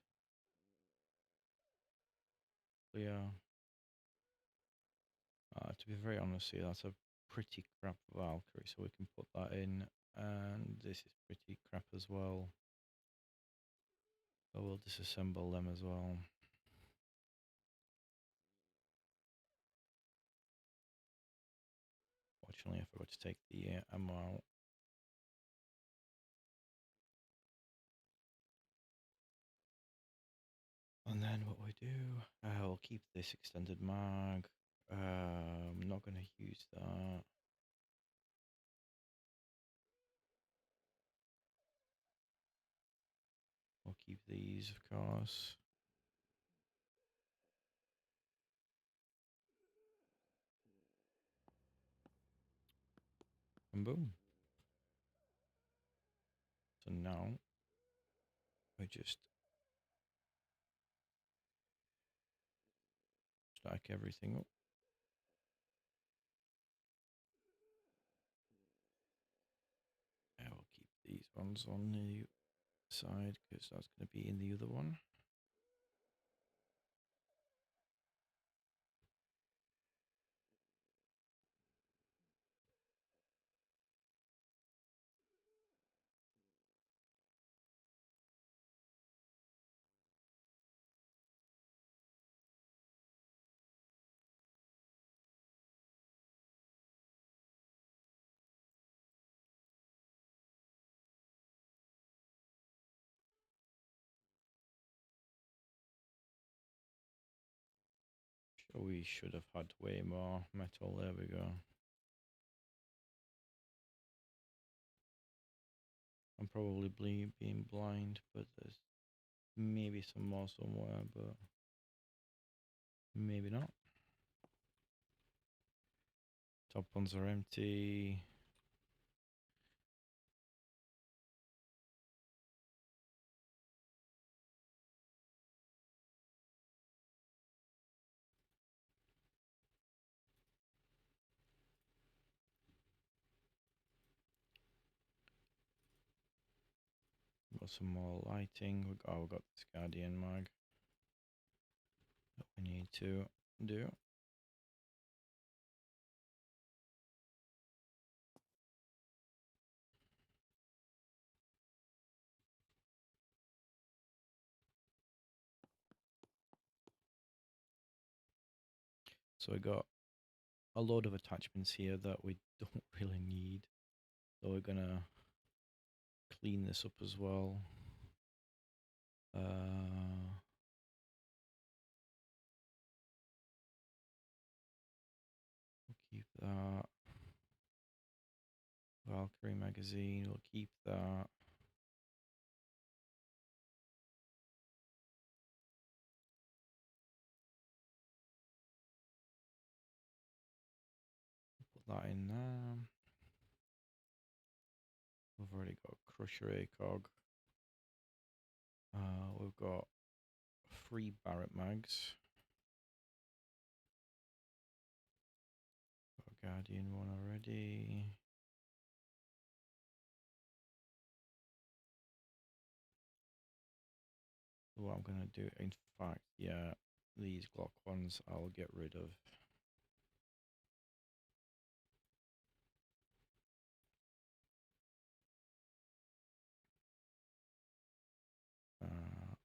Clear. To be very honest here, that's a pretty crap Valkyrie, so we can put that in. And this is pretty crap as well. So we'll disassemble them as well. Fortunately, I forgot to take the ammo out. And then what we do, we'll keep this extended mag. I'm not going to use that. We'll keep these, of course. And boom. So now we just stack everything up. I will keep these ones on the side because that's going to be in the other one. So we should have had way more metal. There we go. I'm probably being blind, but there's maybe some more somewhere, but maybe not. Top ones are empty. Got some more lighting. We got this Guardian mag that we need to do. So we got a load of attachments here that we don't really need. So we're gonna clean this up as well. We'll keep that. Valkyrie magazine, we'll keep that. Put that in there. We've already got Crusher ACOG. We've got 3 Barrett mags. Got a Guardian one already. What I'm gonna do, in fact, yeah, these Glock ones I'll get rid of.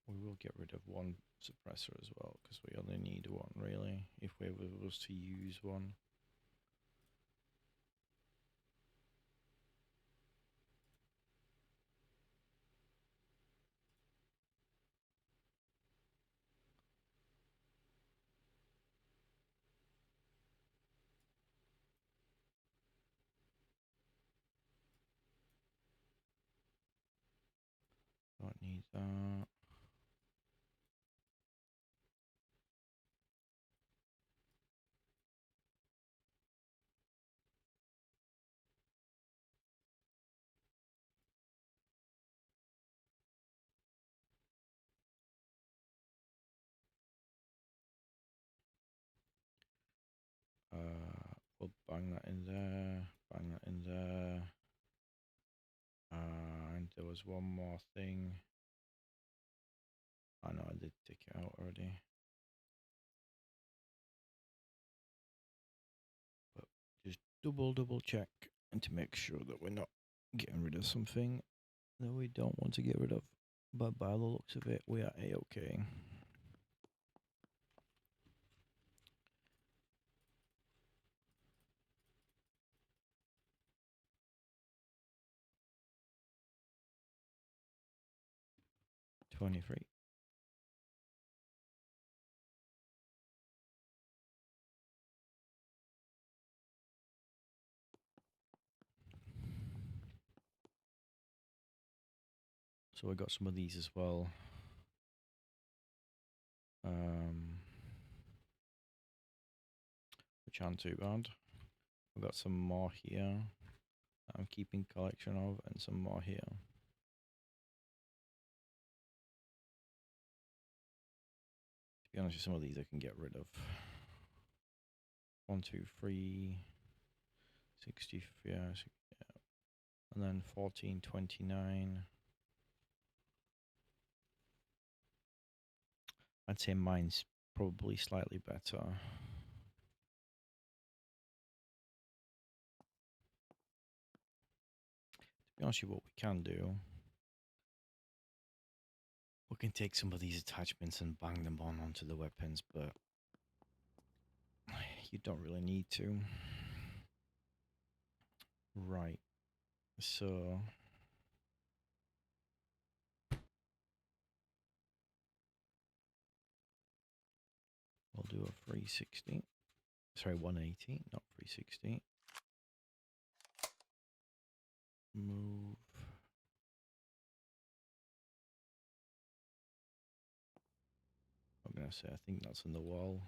We will get rid of one suppressor as well, because we only need one, really, if we was to use one. Don't need that. We'll bang that in there, bang that in there. And there was one more thing. I know I did take it out already. But just double check and to make sure that we're not getting rid of something that we don't want to get rid of. But by the looks of it, we are A-okay. $23. So I got some of these as well. Which aren't too bad. I've got some more here that I'm keeping collection of, and some more here. To be honest, some of these I can get rid of. 1, 2, 3, 60, yeah, and then 1429. I'd say mine's probably slightly better. To be honest with you, what we can do, we can take some of these attachments and bang them onto the weapons, but you don't really need to. Right. So we'll do a 360. Sorry, 180, not 360. Move. I'm gonna say I think that's in the wall.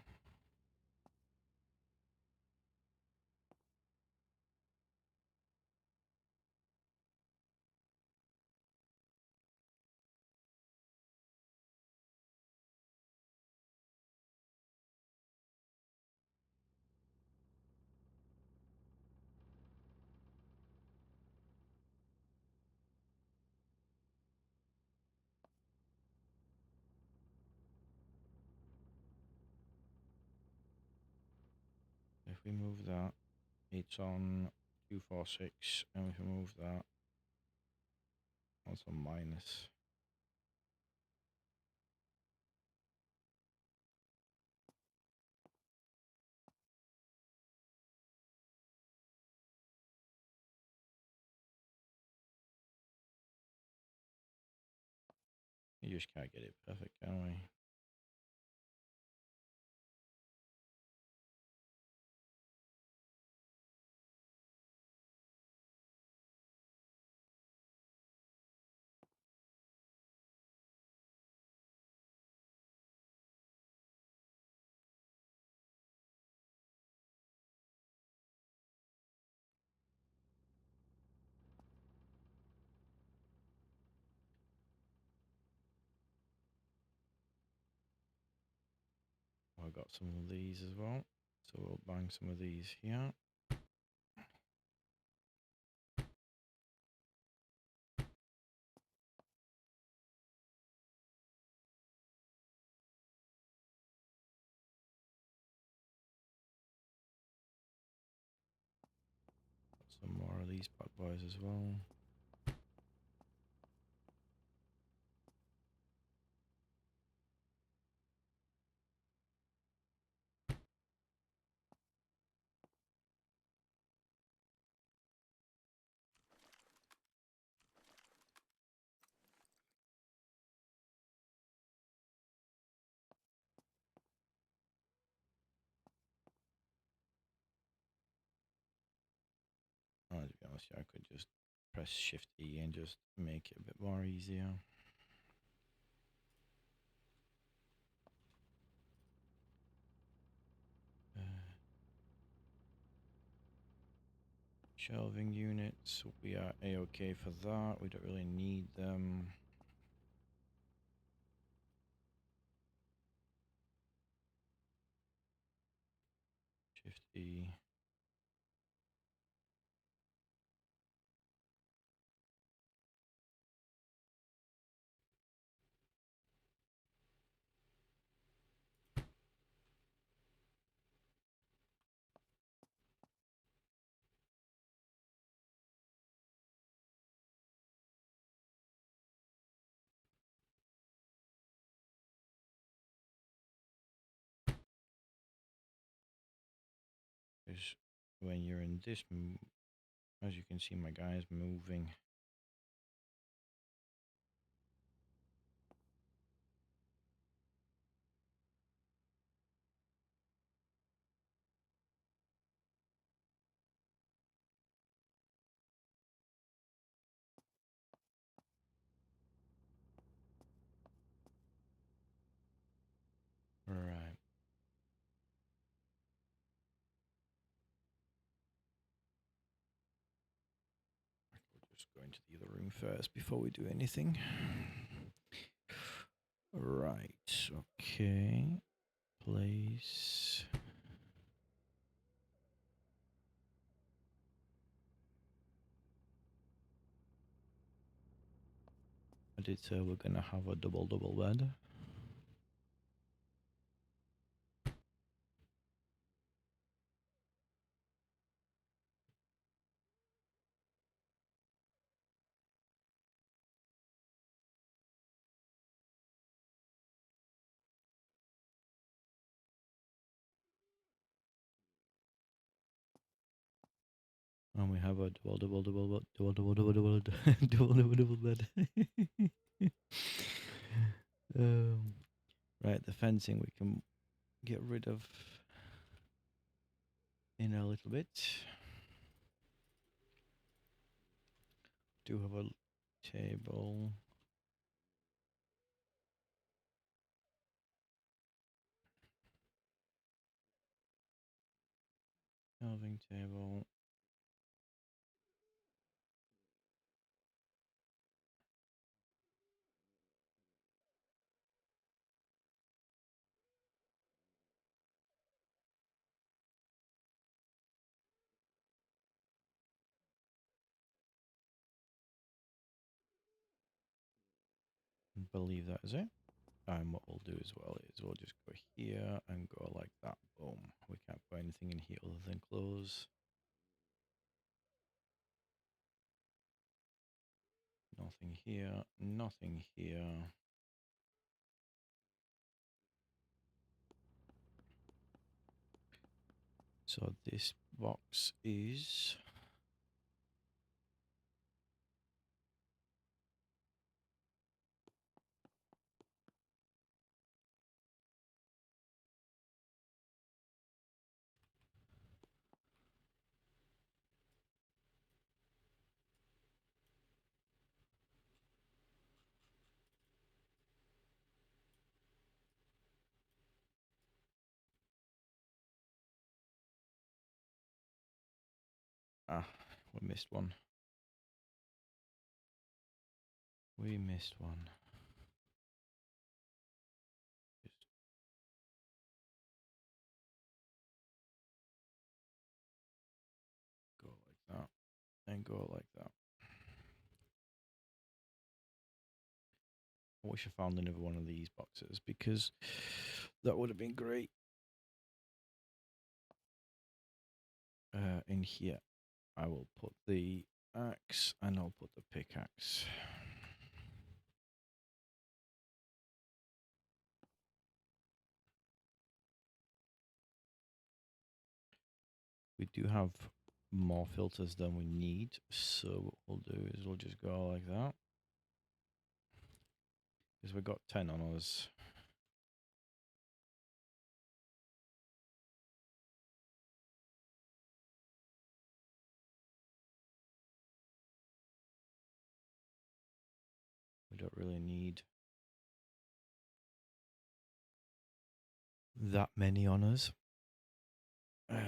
If we move that, it's on 246, and if we move that, that's on minus. You just can't get it perfect, can we? I've got some of these as well, so we'll bang some of these here. Some more of these bad boys as well. Oh, to be honest, yeah, I could just press Shift E and just make it a bit more easier. Shelving units, we are A-OK for that. We don't really need them. Shift E. Because when you're in this, as you can see, my guy is moving. Right. We'll just go into the other room first before we do anything. Right. Okay. Place. I did say we're gonna have a double bed. And we have a double bed. Right, the fencing we can get rid of in a little bit. Do have a table. Shelving table. I believe that is it. And what we'll do as well is we'll just go here and go like that. Boom. We can't put anything in here other than clothes. Nothing here. Nothing here. So this box is we missed one. We missed one. Just go like that and go like that. I wish I found another one of these boxes because that would have been great. In here. I will put the axe and I'll put the pickaxe. We do have more filters than we need, so what we'll do is we'll just go like that. Because we've got 10 on us. We don't really need that many on us. Actually,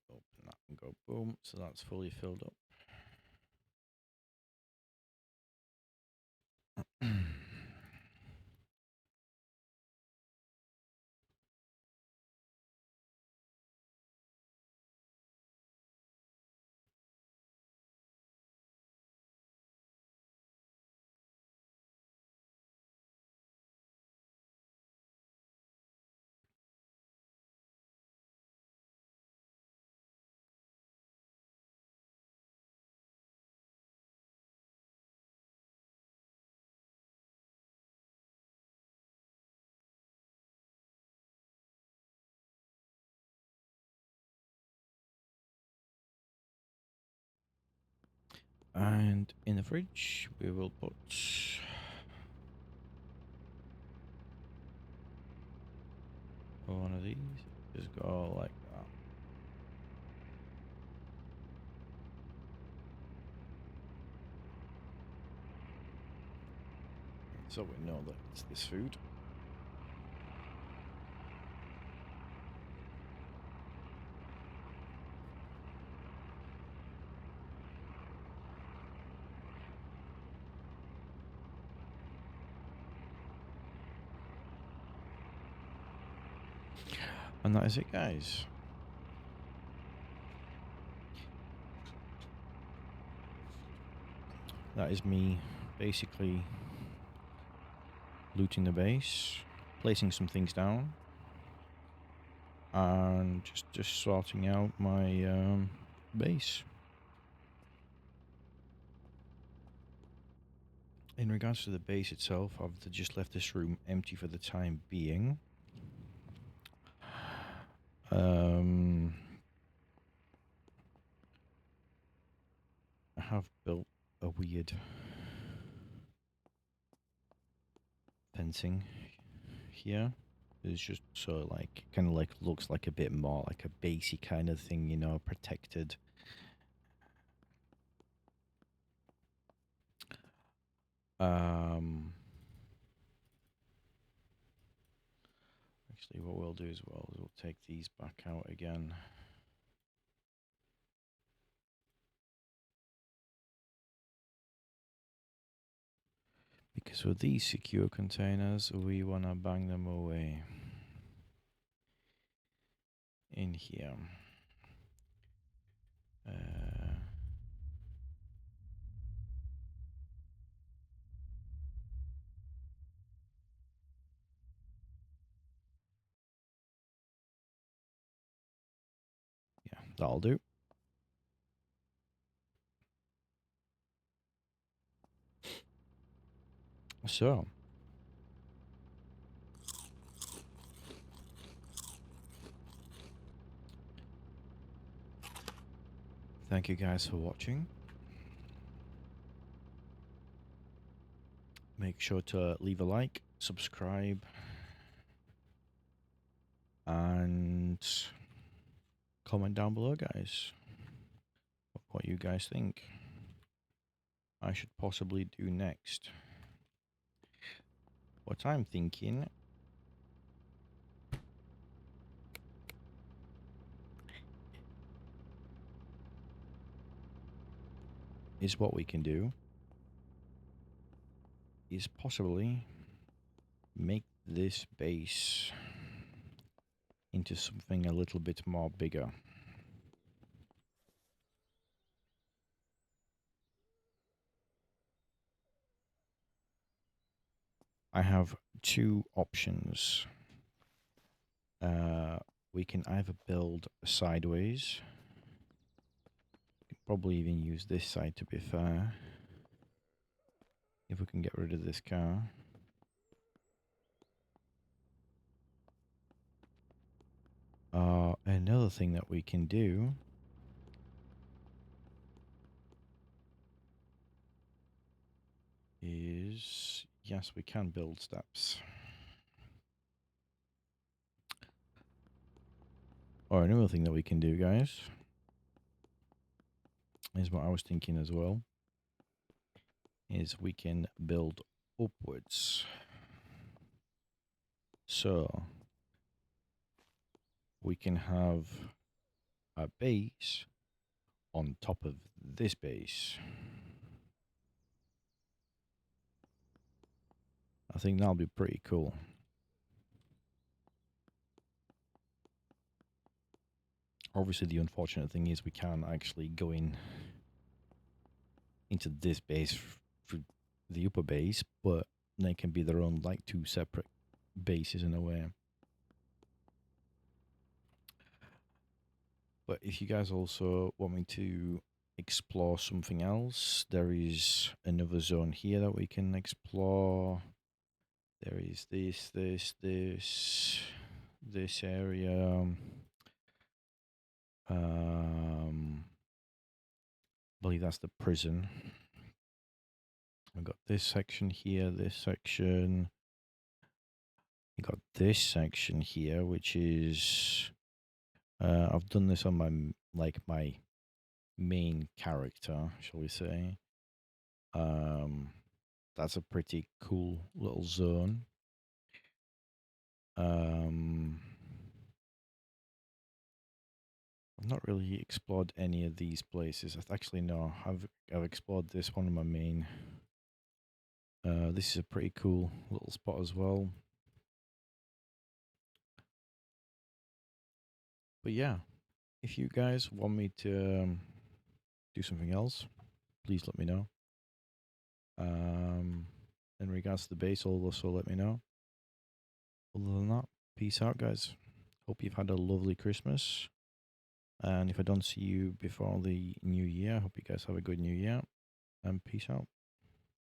open that and go boom. So that's fully filled up. And in the fridge, we will put one of these. Just go like that. So we know that it's this food. And that is it, guys. That is me basically looting the base, placing some things down, and just sorting out my base. In regards to the base itself, I've just left this room empty for the time being. I have built a weird fencing here. It's just so like kind of like looks like a bit more like a basey kind of thing, you know, protected. Actually, what we'll do as well is we'll take these back out again. Because with these secure containers, we want to bang them away in here. Yeah, that'll do. So, thank you guys for watching. Make sure to leave a like, subscribe, And comment down below, guys, what you guys think I should possibly do next. What I'm thinking is what we can do is possibly make this base into something a little bit more bigger. I have two options. We can either build sideways. Probably even use this side, to be fair. If we can get rid of this car. Another thing that we can do is, yes, we can build steps. Or another thing that we can do, guys, is what I was thinking as well, is we can build upwards. So we can have a base on top of this base. I think that'll be pretty cool. Obviously, the unfortunate thing is we can't actually go into this base for the upper base, but they can be their own, like, two separate bases in a way. But if you guys also want me to explore something else, there is another zone here that we can explore. There is this area. I believe that's the prison. I've got this section here, this section. You got this section here, which is I've done this on my main character, shall we say. That's a pretty cool little zone. I've not really explored any of these places. Actually, no. I've explored this one on my main. This is a pretty cool little spot as well. But yeah, if you guys want me to do something else, please let me know. In regards to the base, also let me know. Other than that, peace out, guys. Hope you've had a lovely Christmas. And if I don't see you before the new year, I hope you guys have a good new year. And peace out.